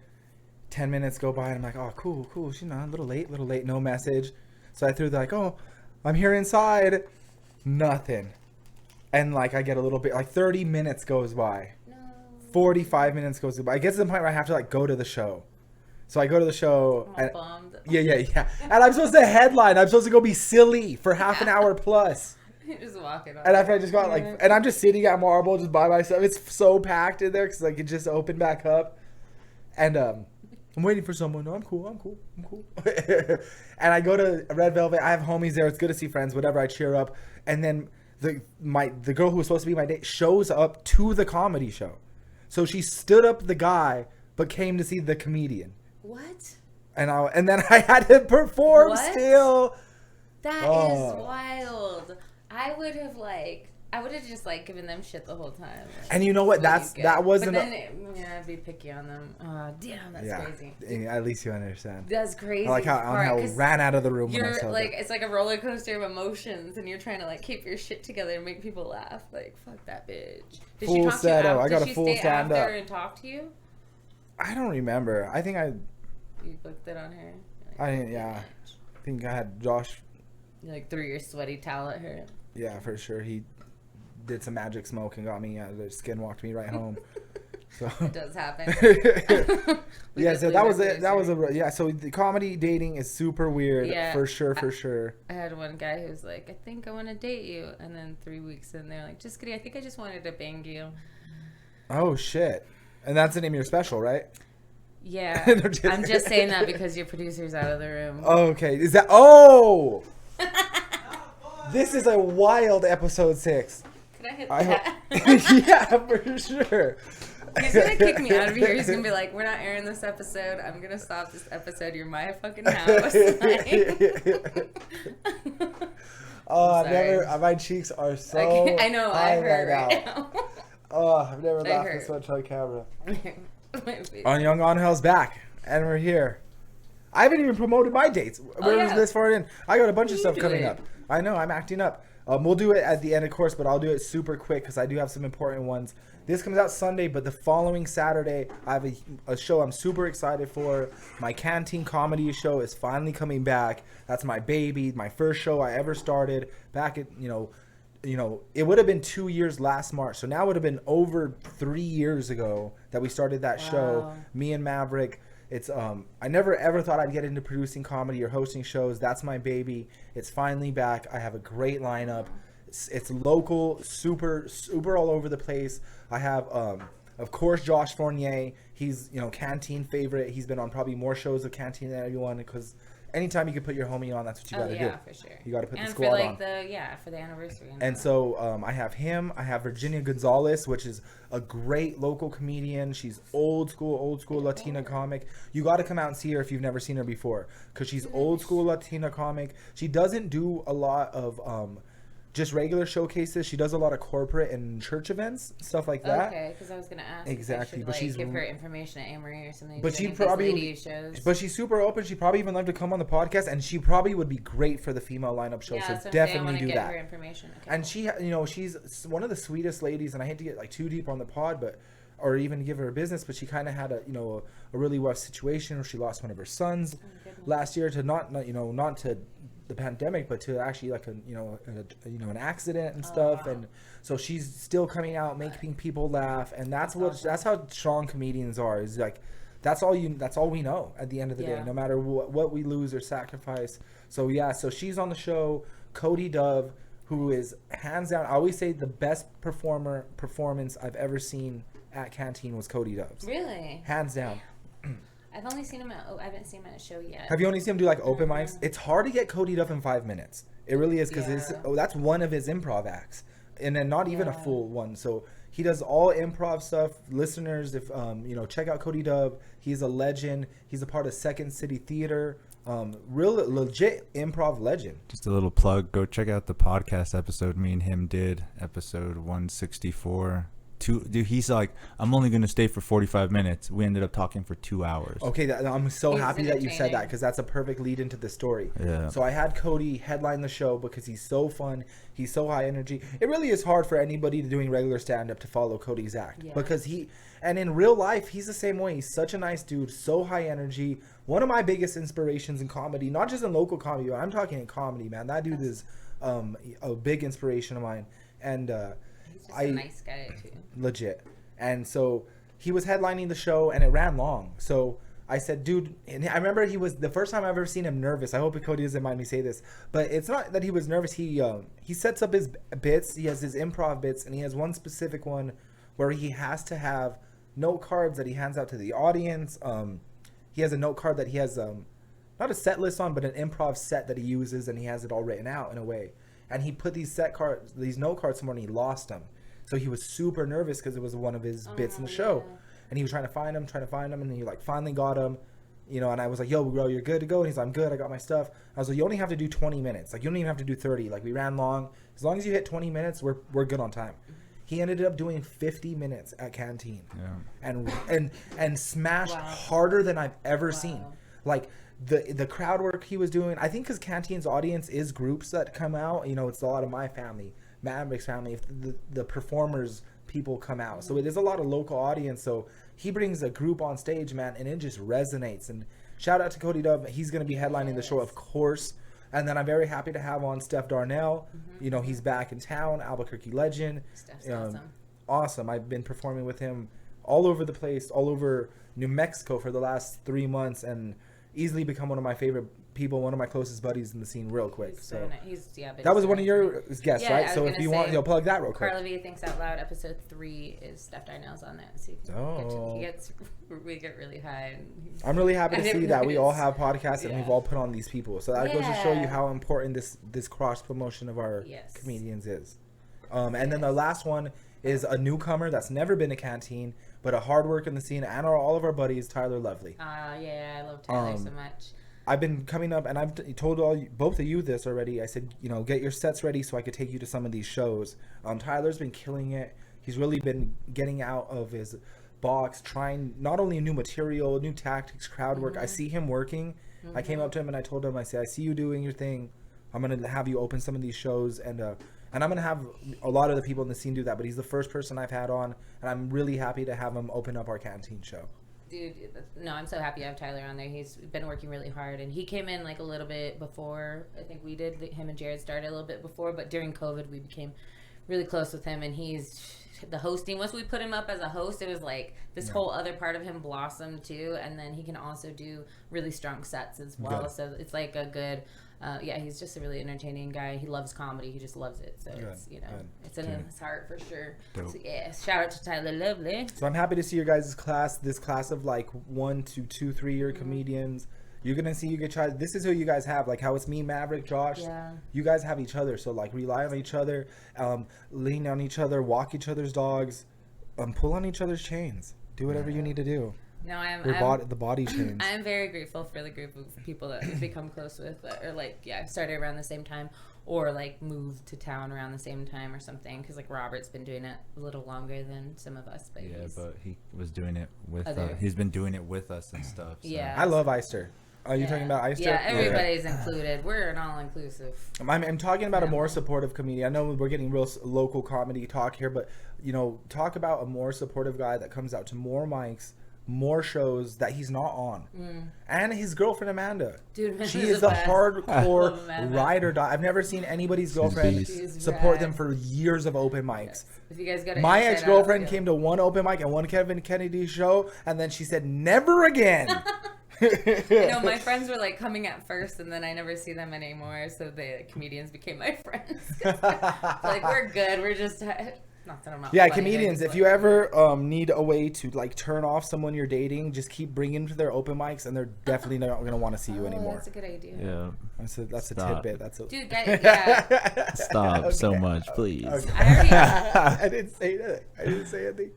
10 minutes go by, and I'm like, oh, cool. She's not a little late, no message. So I threw like, oh, I'm here inside. Nothing. And like I get a little bit, like 30 minutes goes by. No. 45 minutes goes by. I get to the point where I have to like go to the show. So I go to the show. I'm bummed. Yeah. And I'm supposed to headline. I'm supposed to go be silly for half an hour plus. Just walking off. And after I just got like, and I'm just sitting at Marble just by myself. It's so packed in there because like it just opened back up. And I'm waiting for someone. No, I'm cool. And I go to Red Velvet. I have homies there. It's good to see friends, whatever. I cheer up. And then the girl who was supposed to be my date shows up to the comedy show. So she stood up the guy, but came to see the comedian. What? And then I had to perform still. That is wild. I would have just like given them shit the whole time. Like, and you know what? That wasn't. But then I'd be picky on them. Damn, that's crazy. At least you understand. That's crazy. I like how I ran out of the room when I saw like, it's like a roller coaster of emotions, and you're trying to like keep your shit together and make people laugh. Like, fuck that bitch. Did she talk to you after? I got a full stand up. And talk to you? I don't remember. I think you booked it on her. Like, I think I had Josh. You like threw your sweaty towel at her. Yeah, for sure. He did some magic smoke and got me. The skin walked me right home. So it does happen. So that was it. That was so the comedy dating is super weird. Yeah, for sure. I had one guy who's like, I think I want to date you, and then 3 weeks in, they're like, just kidding. I think I just wanted to bang you. Oh shit! And that's the name of your special, right? Yeah. I'm just saying that because your producer's out of the room. Okay. Is that? Oh. This is a wild episode 6. Can I hit that? Yeah, for sure. He's gonna kick me out of here. He's gonna be like, "We're not airing this episode. I'm gonna stop this episode. You're my fucking house." My cheeks are so. I know. I heard right now. I've never laughed this much on camera. On Young On Hell's back, and we're here. I haven't even promoted my dates. We're this far in. I got a bunch of stuff coming up. I know, I'm acting up. We'll do it at the end, of course, but I'll do it super quick because I do have some important ones. This comes out Sunday, but the following Saturday, I have a show I'm super excited for. My Canteen comedy show is finally coming back. That's my baby, my first show I ever started back at, it would have been 2 years last March. So now it would have been over 3 years ago that we started that show. Me and Maverick. It's I never ever thought I'd get into producing comedy or hosting shows. That's my baby. It's finally back. I have a great lineup. It's local, super all over the place. I have of course Josh Fournier. He's Canteen favorite. He's been on probably more shows of Canteen than anyone because anytime you can put your homie on, that's what you got to do. Yeah, for sure. You got to put the squad on. For the anniversary. And so I have him. I have Virginia Gonzalez, which is a great local comedian. She's old school Latina comic. You got to come out and see her if you've never seen her before, because she's old school Latina comic. She doesn't do a lot of just regular showcases. She does a lot of corporate and church events, stuff like that. Okay, because I was gonna ask. Exactly, but she's give her information at Amory or something. But she probably, but she's super open. She probably even love to come on the podcast, and she probably would be great for the female lineup show. Yeah, so definitely do that. Her information. Okay, and she, she's one of the sweetest ladies, and I hate to get like too deep on the pod, or even give her a business, but she kind of had a really rough situation where she lost one of her sons last year to not to the pandemic, but to actually like an accident and stuff. And so she's still coming out, making people laugh, and that's how strong comedians are. Is like that's all we know at the end of the day, no matter what we lose or sacrifice. So so she's on the show. Cody Dove, who is hands down, I always say the best performance I've ever seen at Canteen was Cody Dove's. Really? Hands down. I've only seen him I haven't seen him at a show yet. Have you only seen him do like open mics? It's hard to get Cody Dove in 5 minutes. It really is, because that's one of his improv acts, and then not even a full one. So he does all improv stuff. Listeners, if check out Cody Dove. He's a legend. He's a part of FiendCity Theater. Real legit improv legend. Just a little plug. Go check out the podcast episode me and him did, episode 164. Dude, he's like, I'm only gonna stay for 45 minutes. We ended up talking for 2 hours. Okay, I'm so He's happy that you said that entertaining. because that's a perfect lead into the story. Yeah. So I had Cody headline the show because he's so fun. He's so high energy. It really is hard for anybody doing regular stand-up to follow Cody's act because and in real life, he's the same way. He's such a nice dude, so high energy. One of my biggest inspirations in comedy, not just in local comedy, but I'm talking in comedy, man. That dude is a big inspiration of mine. And He's just a nice guy, too. Legit. And so he was headlining the show and it ran long. So I said, dude, and I remember he was the first time I've ever seen him nervous. I hope Cody doesn't mind me say this, but it's not that he was nervous. He sets up his bits. He has his improv bits and he has one specific one where he has to have note cards that he hands out to the audience. He has a note card that he has not a set list on, but an improv set that he uses, and he has it all written out in a way. And he put these note cards somewhere and he lost them. So he was super nervous because it was one of his bits in the show. And he was trying to find them, and he like finally got him, you know, and I was like, yo, bro, you're good to go. And he's like, I'm good, I got my stuff. I was like, you only have to do 20 minutes. Like, you don't even have to do 30. Like, we ran long. As long as you hit 20 minutes, we're good on time. He ended up doing 50 minutes at Canteen. Yeah. And smashed harder than I've ever seen. Like, the crowd work he was doing, I think because Canteen's audience is groups that come out. You know, it's a lot of my family, Maverick's family, if the performers people come out. So it is a lot of local audience. So he brings a group on stage, man, and it just resonates. And shout out to Cody Dove. He's going to be headlining the show, of course. And then I'm very happy to have on Steph Darnell. You know, he's back in town, Albuquerque legend. Steph's awesome. Awesome. I've been performing with him all over the place, all over New Mexico for the last 3 months, and easily become one of my favorite people, one of my closest buddies in the scene real quick. That was one of your guests, right? So if you want, you'll plug that real quick. Carla V Thinks Out Loud, episode 3 is Steph Darnell's on that. So we get really high. And I'm really happy to see that we all have podcasts and we've all put on these people. So that goes to show you how important this cross promotion of our comedians is. And then the last one is a newcomer that's never been to Canteen, but a hard work in the scene, and all of our buddies, Tyler Lovely. I love Tyler so much. I've been coming up, and I've told both of you this already. I said, you know, get your sets ready so I could take you to some of these shows. Tyler's been killing it. He's really been getting out of his box, trying not only new material, new tactics, crowd work. I see him working. I came up to him and I told him, I said, I see you doing your thing. I'm going to have you open some of these shows, and I'm going to have a lot of the people in the scene do that. But he's the first person I've had on, and I'm really happy to have him open up our Canteen show. Dude, no, I'm so happy I have Tyler on there. He's been working really hard, and he came in like a little bit before. I think we did. Him and Jared started a little bit before, but during COVID, we became really close with him, and he's the hosting. Once we put him up as a host, it was like this whole other part of him blossomed too, and then he can also do really strong sets as well. Good. So it's like a good. He's just a really entertaining guy. He loves comedy. He just loves it. So it's, you know, it's in his heart for sure. Dope. So shout out to Tyler Lovely. So I'm happy to see your guys' class, this class of like 1 to 2, 3 year comedians. You're gonna see, you get tried. This is who you guys have, like how it's me, Maverick, Josh. You guys have each other, so like rely on each other, lean on each other, walk each other's dogs, pull on each other's chains. Do whatever you need to do. No, the body chains. I'm very grateful for the group of people that we've become close with, or like started around the same time, or like moved to town around the same time or something. Because like Robert's been doing it a little longer than some of us, but but he was doing it with. He's been doing it with us and stuff. So. I love Eister. Are you talking about Eister? Yeah, everybody's included. We're an all-inclusive. I'm talking about a more supportive comedian. I know we're getting real local comedy talk here, but you know, talk about a more supportive guy that comes out to more mics, more shows that he's not on. And his girlfriend Amanda. Dude, she is a hardcore ride or die. I've never seen anybody's girlfriend support them for years of open mics. Yes. If you guys go to my ex-girlfriend came to one open mic and one Kevin Kennedy show, and then she said never again. You know, my friends were like coming at first, and then I never see them anymore, so the comedians became my friends. Like, we're good, we're just not that I'm not funny, comedians, if you ever need a way to like turn off someone you're dating, just keep bringing them to their open mics, and they're definitely not going to want to see you anymore. That's a good idea. That's a tidbit. Dude, guys, Stop so much, please. Okay. I didn't say that. I didn't say anything.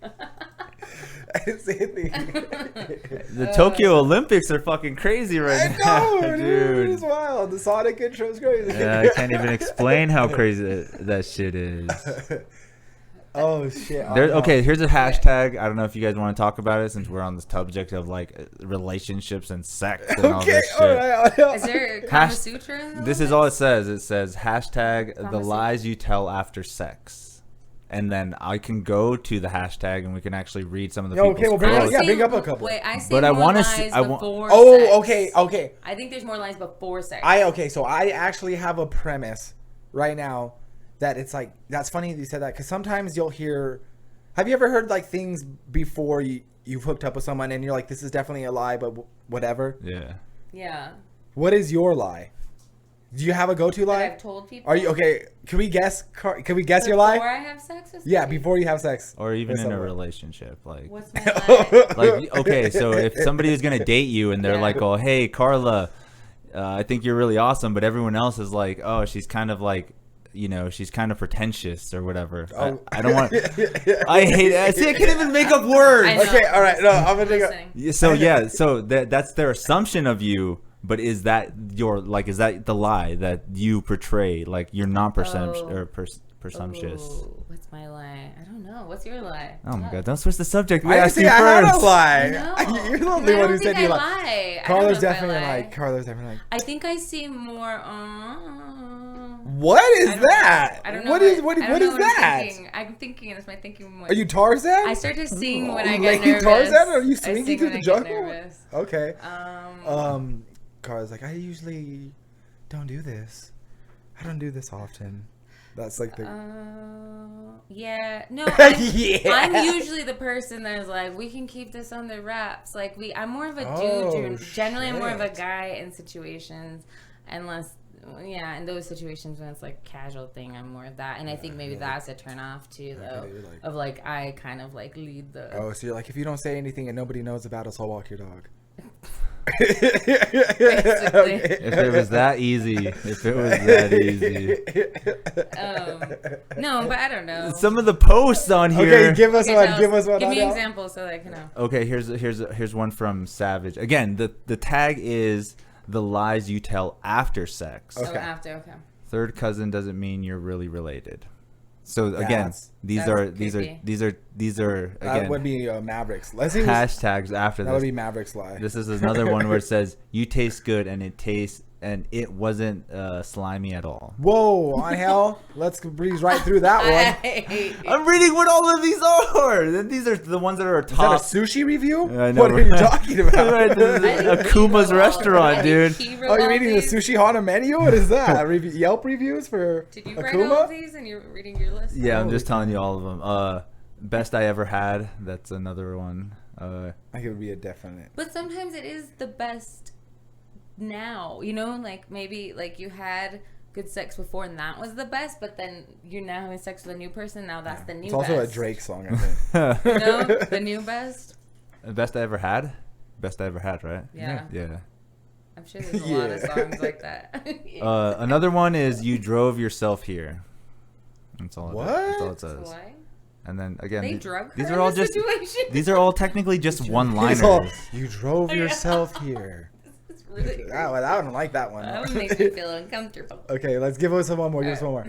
The Tokyo Olympics are fucking crazy right now. Dude. It's wild. The Sonic intro is crazy. Yeah, I can't even explain how crazy that shit is. Oh shit. Okay, here's a hashtag. I don't know if you guys want to talk about it since we're on the subject of like relationships and sex and all this shit. Right. Is there a Kama Sutra in This is all it says. It says hashtag the lies you tell after sex. And then I can go to the hashtag and we can actually read some of the people's well, bring up a couple. Wait, I see but more I want to lies see. before sex. Okay. I think there's more lies before sex. So I actually have a premise right now that it's like, that's funny that you said that, because sometimes you'll hear, have you ever heard like things before you've hooked up with someone and you're like, this is definitely a lie, but whatever? Yeah. What is your lie? Do you have a go-to lie? That I've told people. Are you okay? Can we guess your lie? Before I have sex with somebody? Yeah, before you have sex. Or even in a relationship. Like, what's my lie? like, okay, so if somebody is going to date you and they're like, oh, hey, Carla, I think you're really awesome, but everyone else is like, oh, she's kind of like, she's kind of pretentious or whatever. I don't want. I hate it. See, I can't even make up words. Okay, all right. No, I'm gonna take it. So that's their assumption of you. But is that is that the lie that you portray? Like you're not presumptuous. What's my lie? I don't know. What's your lie? Oh my god! Don't switch the subject. I didn't say I had a lie. No. You're the only one who said you lie. Carla's definitely like. I think I see more. What is that? I don't know. What is that? I'm thinking. That's my thinking. More. Are you Tarzan? I start to sing when I get nervous. Tarzan? Are you swinging through the jungle? Okay. Carla's like, I usually don't do this. I don't do this often. That's like the. Yeah. No. Yeah. I'm usually the person that's like, we can keep this on the wraps. Like I'm more of a dude. Generally, I'm more of a guy in situations, unless. Yeah, in those situations when it's like a casual thing, I'm more of that, and I think maybe that's a turn off too, though. Of like I kind of like lead the. Oh, so you're like, if you don't say anything and nobody knows about us, I'll walk your dog. Basically. If it was that easy. No, but I don't know. Some of the posts on here. Okay, give us one. Give me an example so that I can know. Okay, here's one from Savage. Again, the tag is the lies you tell after sex. Okay. Oh, after. Okay. Third cousin doesn't mean you're really related. So again, these are again. That would be Mavericks. Hashtags after this. That would be Mavericks lie. This is another one where it says you taste good and it wasn't slimy at all. Whoa, on hell. Let's breeze right through that one. I'm reading what all of these are. And these are the ones that are top. Is that a sushi review? I know. What are you talking about? Right, this is Akuma's restaurant, dude. Oh, you're reading the Sushi Hana menu? What is that? Yelp reviews for Did you Akuma? write all of these and you're reading your list? Yeah, I'm just telling you all of them. Best I ever had. That's another one. I think it would be a definite. But sometimes it is the best now, like maybe like you had good sex before and that was the best, but then you're now having sex with a new person, now that's the new best. It's also a Drake song, I think. The new best. Best I ever had, right? Yeah. I'm sure there's a Yeah. lot of songs like that. Another one is you drove yourself here. That's all. What? That's all it says. Why? And then again, They drug her these in are all this just situation? these are all technically just one-liners. You drove yourself here. It's really I don't like that one. that one makes me feel uncomfortable. Okay, let's give us one more. Give us one more.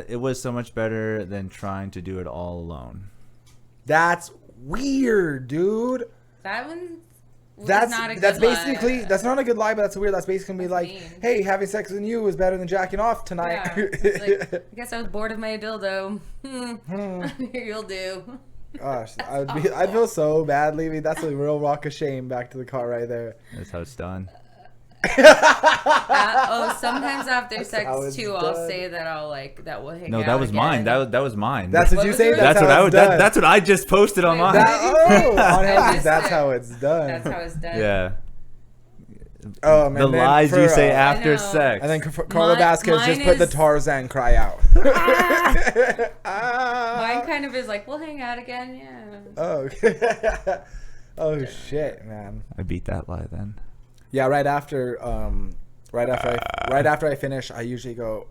It was so much better than trying to do it all alone. That's weird, dude. That one. That's not a good basically lie. That's not a good lie, but that's weird. That's basically That's like, mean. hey, having sex with you is better than jacking off tonight. Yeah, it's like, I guess I was bored of my dildo. Here you'll do. Gosh, I'd feel so bad leaving. That's a real rock of shame back to the car right there. That's how it's done. Sometimes after That's sex how it's too, done. I'll say that I'll we'll hang out. No, that was mine. again. That was mine. That's what you was say. yours? That's how what it's done. That's what I just posted on mine. That's how it's done. That's how it's done. Yeah. Oh man, The lies you say I after know. sex. And then Carla Vasquez just put the Tarzan cry out. Mine kind of is like, we'll hang out again. Yeah. Oh. Oh shit, man. I beat that lie then. Yeah, right after I finish, I usually go,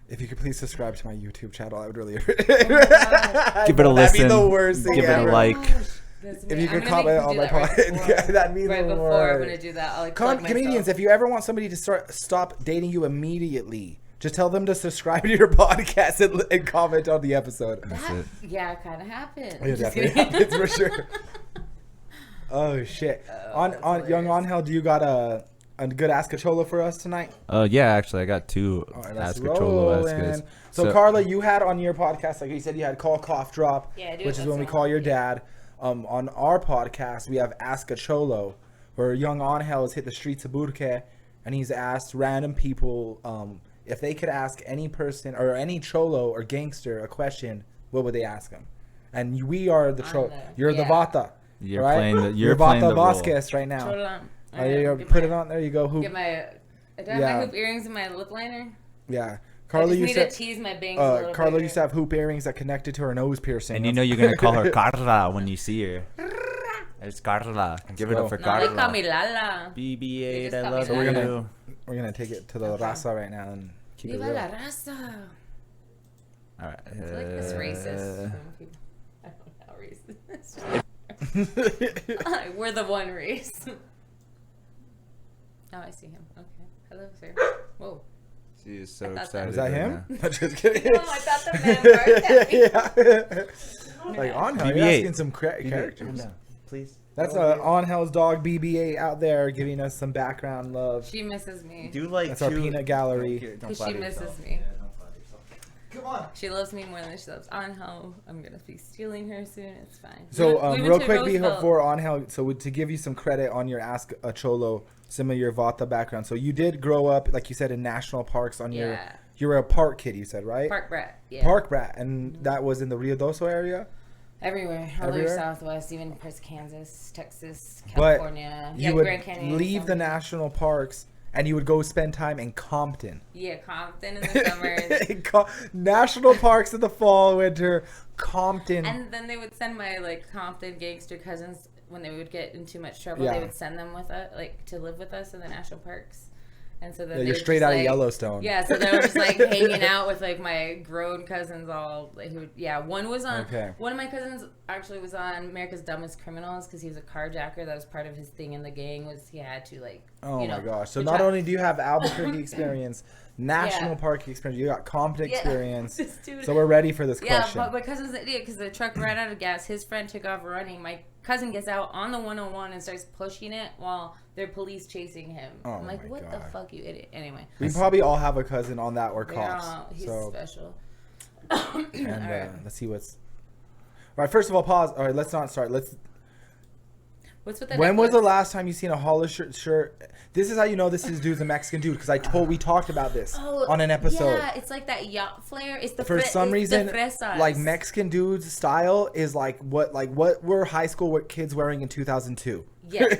if you could please subscribe to my YouTube channel, I would really Give it a listen. That'd be the worst thing Give it ever. a like. If you could comment on my podcast, that'd be right the before worst. I'm gonna do that. I'll like plug Comedians, myself. if you ever want somebody to stop dating you immediately, Just tell them to subscribe to your podcast and comment on the episode. Yeah, it kind of happened. It definitely happens for sure. Oh shit! On young Angel, do you got a good Ask a Cholo for us tonight? Yeah, actually, I got two Ask a Cholo Vasquez. So Carla, you had on your podcast, like you said, you had Call Cough Drop, which is when we call your dad. On our podcast, we have Ask a Cholo, where young Angel has hit the streets of Burque, and he's asked random people if they could ask any person or any cholo or gangster a question, what would they ask them? And we are the cholo. You're the Vata. You're right? playing the You're playing Vata the role. Vasquez right now. Put it on there. You go. Hoop. Get my hoop earrings and my lip liner. Yeah. Carla used to tease my bangs a little Carla bigger. used to have hoop earrings that connected to her nose piercing. And you know you're gonna call her Carla when you see her. It's Carla. Give it up for Carla. They call me Lala. BB-8, They I just love call me you. We're gonna take it to the raza right now and keep it Viva real. la raza. All right. I feel like this racist. I don't know racist. We're the one race. Oh, I see him. Okay. Hello, sir. Whoa. She is so I thought excited. Is that right him? now. I'm just kidding. No, I thought the man barked at me. Like Angel, you're BB-8. asking some characters. Please. That's Angel's dog BB-8 out there giving us some background love. She misses me. Do like That's our peanut gallery. Because she misses me. Don't flatter yourself. Come on. She loves me more than she loves Angel. I'm going to be stealing her soon. It's fine. So We went real to quick Roosevelt. before Angel, so to give you some credit on your Ask a Cholo, some of your Vata background. So you did grow up, like you said, in national parks on your... Yeah. You were a park kid, you said, right? Park brat. Yeah. Park brat. And that was in the Rio Doso area? Everywhere. All over Everywhere? Southwest, even parts of Kansas, Texas, But California. you would Grand Canyon. leave the national parks and you would go spend time in Compton. Yeah, Compton in the summers. National parks in the fall, winter, Compton. And then they would send my like Compton gangster cousins when they would get in too much trouble. Yeah. They would send them with us, like to live with us in the national parks. And so then Yeah, they you're would straight just, out of like, Yellowstone. Yeah, so they were just like hanging out with like my grown cousins all. Like, one was on. Okay. One of my cousins actually was on America's Dumbest Criminals because he was a carjacker. That was part of his thing in the gang. Was he had to like. Oh my gosh! So not only do you have Albuquerque experience, national park experience, you got Compton experience. So we're ready for this question. Yeah, but my cousin's an idiot because the truck ran out of gas. His friend took off running. My cousin gets out on the 101 and starts pushing it while there are police chasing him. I'm like, what the fuck, you idiot? Anyway. We probably all have a cousin on that or cops. He's special. And Right. let's see what's... All right, first of all, pause. All right, let's not start. What's with the When was the necklace? last time you seen a Hollis shirt? This is how you know this dude's a Mexican dude because we talked about this on an episode. Yeah, it's like that yacht flare. It's the For some reason, the fresas. like Mexican dudes' style is like what were high school kids wearing in 2002. Yes.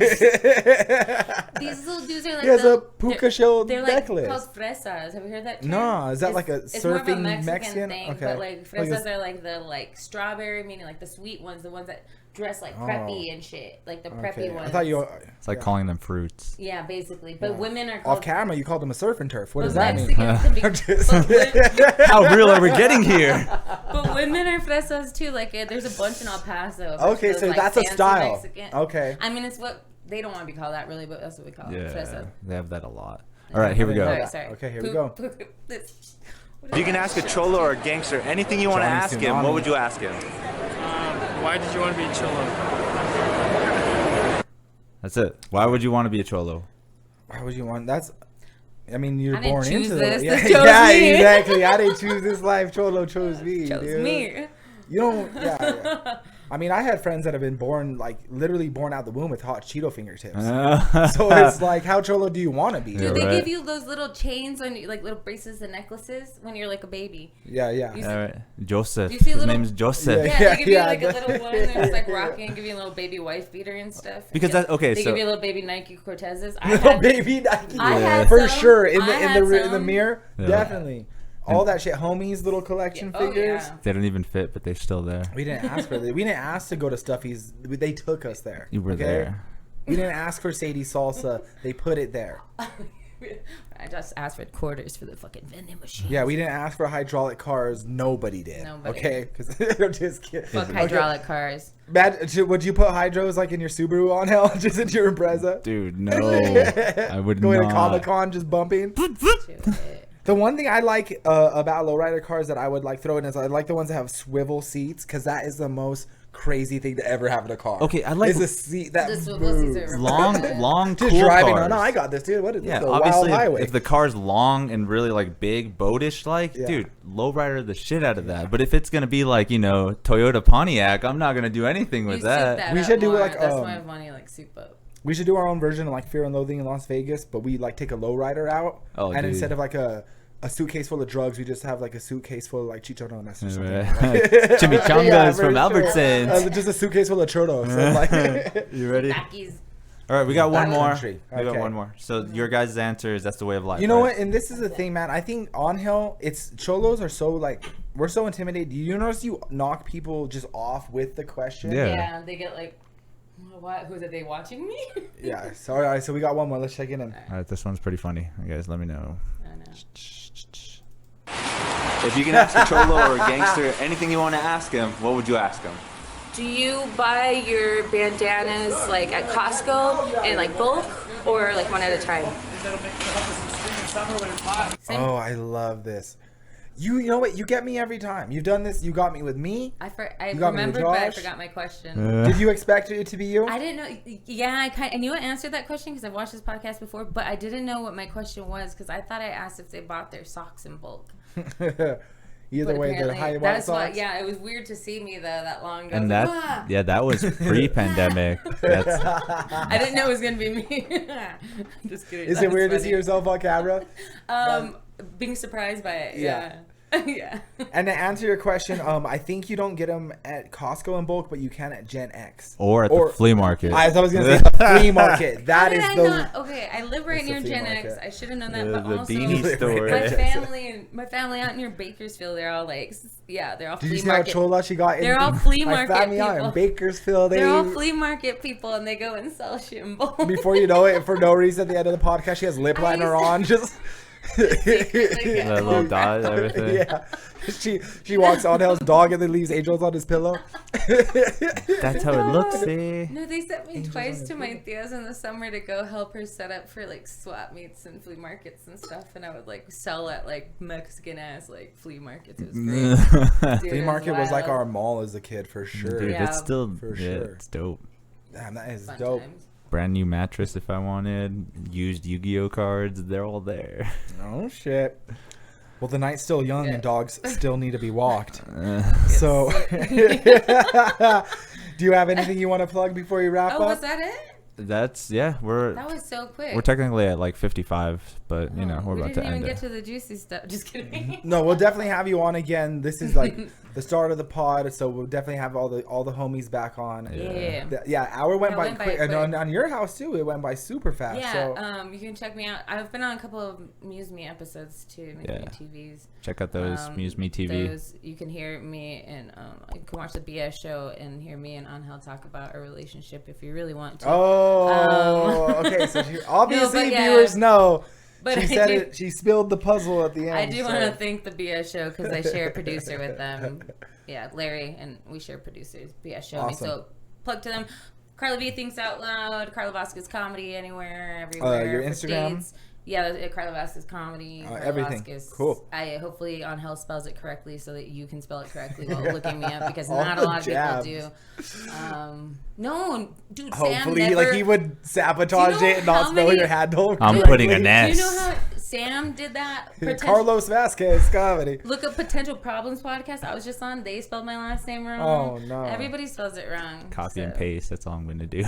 These little dudes are like He has a puka shell they're necklace. like called fresas. Have you heard that term? No, is that like a it's more of surfing a Mexican? thing, Okay. but like fresas are like the strawberry, meaning like the sweet ones, the ones that dress like preppy and shit, like the preppy ones. I thought you. It's like calling them fruits. Yeah, basically. But women are called Off camera, you called them a surf and turf. What does but that mean? Mexicans can be- How real are we getting here? But women are fresas too. Like there's a bunch in El Paso. Okay, Those, so like, that's a fancy style. Mexican. Okay. I mean, it's what they don't want to be called that really, but that's what we call it. Fresa. They have that a lot. All right, here we go. Sorry. Okay, here we go. You can ask a cholo or a gangster anything you want to Johnny ask him. Tsunami. What would you ask him? Why did you want to be cholo? That's it. Why would you want to be a cholo? Why would you want? That's. I mean, you're I didn't born choose into this. it. This Yeah, chose yeah, me. exactly. I didn't choose this life. Cholo chose me. Chose dude. me. You don't. Yeah. I mean, I had friends that have been born, like, literally born out the womb with hot Cheeto fingertips. So it's like, how cholo do you want to be? Do Yeah, they right. give you those little chains on you, like little bracelets and necklaces when you're like a baby? Yeah, yeah. You see- All right, Joseph. You see His little- name's Joseph. Yeah, Yeah, they give you yeah. like a little one and it's like rocking, give you a little baby wife beater and stuff. Because Yeah. that- okay, They so- give you a little baby Nike Cortezes. Little baby Nike. I had For some. sure. In I the had in the some. mirror, Yeah. definitely. All that shit, homies, little collection Oh, figures. yeah. They don't even fit, but they're still there. We didn't ask for it. We didn't ask to go to Stuffy's. They took us there. You were there. We didn't ask for Sadie's salsa. They put it there. I just asked for quarters for the fucking vending machine. Yeah, we didn't ask for hydraulic cars. Nobody did. Nobody. Okay? Because I'm just kidding. Fuck Okay. hydraulic cars. Would you put hydros like in your Subaru on hell? Just in your Impreza? Dude, no. I would Going not. to Comic-Con just bumping? Shit. The one thing I like about lowrider cars that I would like throw in is I like the ones that have swivel seats because that is the most crazy thing to ever have in a car. Okay, I like is a seat that The swivel seats are long, just cool driving. cars. No, I got this, dude. What is Yeah, this? A obviously, wild highway. if the car's long and really like big, boatish, like, dude, lowrider the shit out of that. But if it's gonna be like, you know, Toyota Pontiac, I'm not gonna do anything with that. We should do more. like that's why money like soup up. We should do our own version of like Fear and Loathing in Las Vegas, but we like take a lowrider out, and dude. instead of like a suitcase full of drugs, we just have like a suitcase full of like chicharrones or something. Chimichangas from Albertsons. Just a suitcase full of churros. So like, you ready? Takis. All right, we got one more. Country. We got one more. So your guys' answer is that's the way of life. You know right? what? And this is the thing, man. I think on hill, it's cholos are so like we're so intimidated. Do you notice you knock people just off with the question? Yeah, they get like, what? Who's are they watching me? Yeah. So all right. So we got one more. Let's check it in. All right, this one's pretty funny. You guys, let me know. I know. If you can ask a cholo or a gangster anything you want to ask him, what would you ask him? Do you buy your bandanas like at Costco in like bulk or like one at a time? Oh, I love this. You know what? You get me every time. You've done this. You got me with me. I You got me with remembered, but I Josh. forgot my question. Did you expect it to be you? I didn't know. Yeah, I knew I answered that question because I've watched this podcast before, but I didn't know what my question was because I thought I asked if they bought their socks in bulk. Either But way, they're apparently high white that's why. socks. Yeah, it was weird to see me that long ago. And I was that, like, yeah, that was pre-pandemic. That's I didn't know it was gonna be me. Just kidding. Is it That's weird to see funny. yourself on camera? Being surprised by it. Yeah. Yeah. And to answer your question, I think you don't get them at Costco in bulk, but you can at Gen X. or at the flea market. I was going to say the flea market. That How is did I the. not? Okay, I live right It's the near flea Gen market. X. I should have known that. The But also, beanie store. my family out near Bakersfield, they're all like, they're all Did you flea see how market. Chola she got? They're all flea my market family out in people. Bakersfield. They're all flea market people, and they go and sell shit in bulk. Before you know it, for no reason, at the end of the podcast, she has lip liner on. Just. That little dot, everything. Yeah, she walks on Hell's dog and then leaves angels on his pillow. That's how it looks, eh? No, they sent me twice to my tia's in the summer to go help her set up for like swap meets and flea markets and stuff, and I would like sell at like Mexican ass like flea markets. It was great. Dude, Flea it market was like wild. our mall as a kid for sure. Dude, Yeah, it's still for yeah, sure. it's dope. Damn, that is Fun dope. times. Brand new mattress if I wanted. Used Yu-Gi-Oh cards. They're all there. Oh shit. Well, the night's still young Yeah. and dogs still need to be walked. So, do you have anything you want to plug before you wrap Oh, up? was that it? That's That was so quick. we're technically at like 55, but you know we're we about to didn't end even it. get to the juicy stuff. Just kidding. No, we'll definitely have you on again. This is like the start of the pod, so we'll definitely have all the homies back on. Yeah. Yeah, hour went Yeah, by went by quick, and quick. on your house too, it went by super fast. Yeah, So you can check me out. I've been on a couple of Muse Me episodes too, Muse Me Yeah. TVs. Check out those Muse Me TV. Those, you can hear me and you can watch the BS show and hear me and Angel talk about our relationship if you really want to. okay. So obviously but yeah. viewers know. But She I said do- it. She spilled the puzzle at the end. I do so. want to thank the BS show because I share a producer with them. Yeah, Larry, and we share producers. BS show me, Awesome. so plug to them. Carla V Thinks Out Loud, Carla Vasquez Comedy, anywhere, everywhere. Your for Instagram? dates. Yeah, Carla Vasquez Comedy. Carla everything. Vasquez. Cool. I hopefully on Hell spells it correctly so that you can spell it correctly while looking me up because All not a the lot of jabs. people do. No, dude, Sam Hopefully, never, like he would sabotage Do you know it and not how spell many- your handle. I'm correctly. putting an Do S. you know how Sam did that? Carlos Vasquez comedy. Look up Potential Problems podcast. I was just on. They spelled my last name wrong. Oh, no. Everybody spells it wrong. Copy and so. paste. That's all I'm gonna do.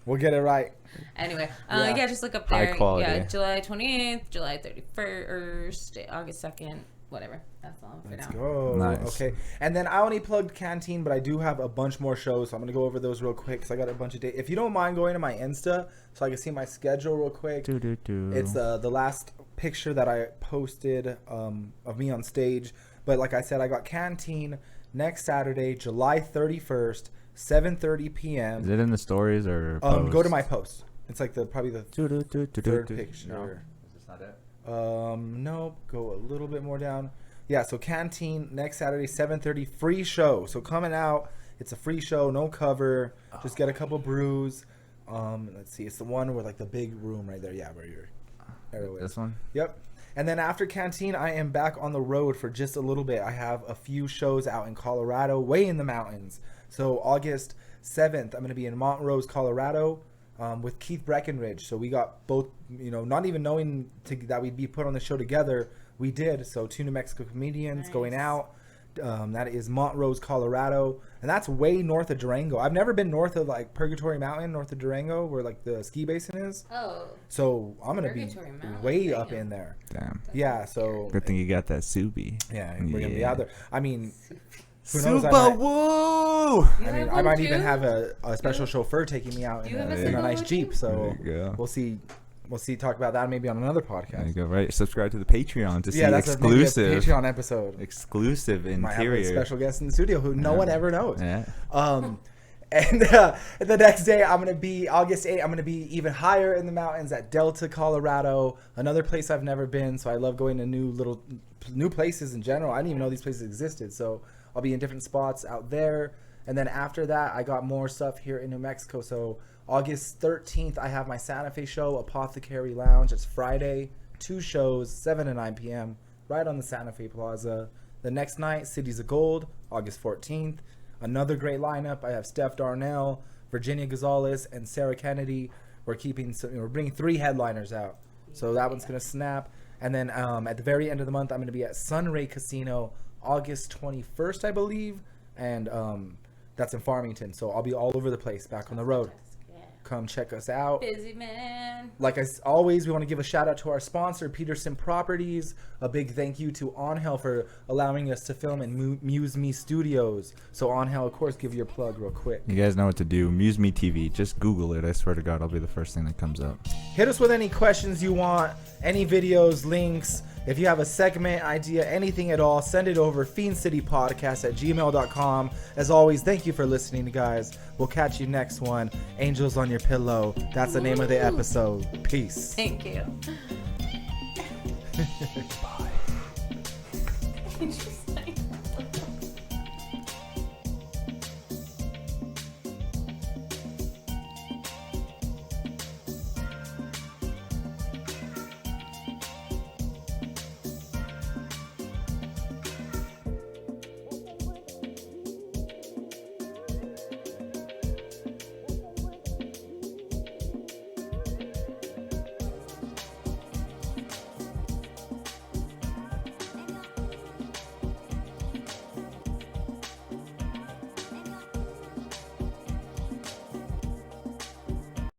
We'll get it right. Anyway, Yeah. yeah, just look up High there. quality. Yeah, July 28th, July 31st, August 2nd, whatever. That's all for Let's now. go. Nice. Okay. And then I only plugged Canteen, but I do have a bunch more shows, so I'm gonna go over those real quick because I got a bunch of dates. If you don't mind going to my Insta, so I can see my schedule real quick. It's the last picture that I posted of me on stage. But like I said, I got Canteen next Saturday, July 31st, 7:30 p.m. Is it in the stories or? Go to my post. It's like probably the third third picture. No. Is this not it? Nope. Go a little bit more down. Yeah, so Canteen next Saturday, 7:30, free show. So coming out, it's a free show, no cover. Just get a couple brews. Let's see, it's the one where like the big room right there. Yeah, where you're. There it is. This one. Yep. And then after Canteen, I am back on the road for just a little bit. I have a few shows out in Colorado, way in the mountains. So August 7th, I'm going to be in Montrose, Colorado, with Keith Breckenridge. So we got both, not even knowing that we'd be put on the show together, we did. So 2 New Mexico comedians going out. That is Montrose, Colorado, and that's way north of Durango. I've never been north of like Purgatory Mountain, north of Durango, where like the ski basin is. Oh. So I'm gonna be way up in there. Damn. Yeah. So Good thing you got that Subi. yeah, we're gonna be out there. I mean, who knows? Super woo! I might even have a special chauffeur taking me out in a nice Jeep. So we'll see. We'll see. Talk about that maybe on another podcast. There you go. Right. Subscribe to the Patreon to see that's exclusive maybe a Patreon episode. Exclusive Might have a interior. special guest in the studio who no one ever knows. Yeah. And the next day, I'm going to be, August 8th, I'm going to be even higher in the mountains at Delta, Colorado, another place I've never been. So I love going to new places in general. I didn't even know these places existed. So I'll be in different spots out there. And then after that, I got more stuff here in New Mexico. So August 13th, I have my Santa Fe show, Apothecary Lounge. It's Friday, 2 shows, 7 to 9 p.m., right on the Santa Fe Plaza. The next night, Cities of Gold, August 14th. Another great lineup. I have Steph Darnell, Virginia Gonzalez, and Sarah Kennedy. We're bringing 3 headliners out. So that one's going to snap. And then at the very end of the month, I'm going to be at Sunray Casino, August 21st, I believe. And that's in Farmington. So I'll be all over the place, back on the road. Come check us out. Busy man. Like always, we want to give a shout out to our sponsor, Peterson Properties. A big thank you to Angel for allowing us to film in Muse Me Studios. So Angel, of course, give your plug real quick. You guys know what to do. Muse Me TV. Just Google it. I swear to God, I'll be the first thing that comes up. Hit us with any questions you want, any videos, links. If you have a segment, idea, anything at all, send it over. FiendCityPodcast@gmail.com. As always, thank you for listening, guys. We'll catch you next one. Angels on your pillow. That's the name of the episode. Peace. Thank you. Bye.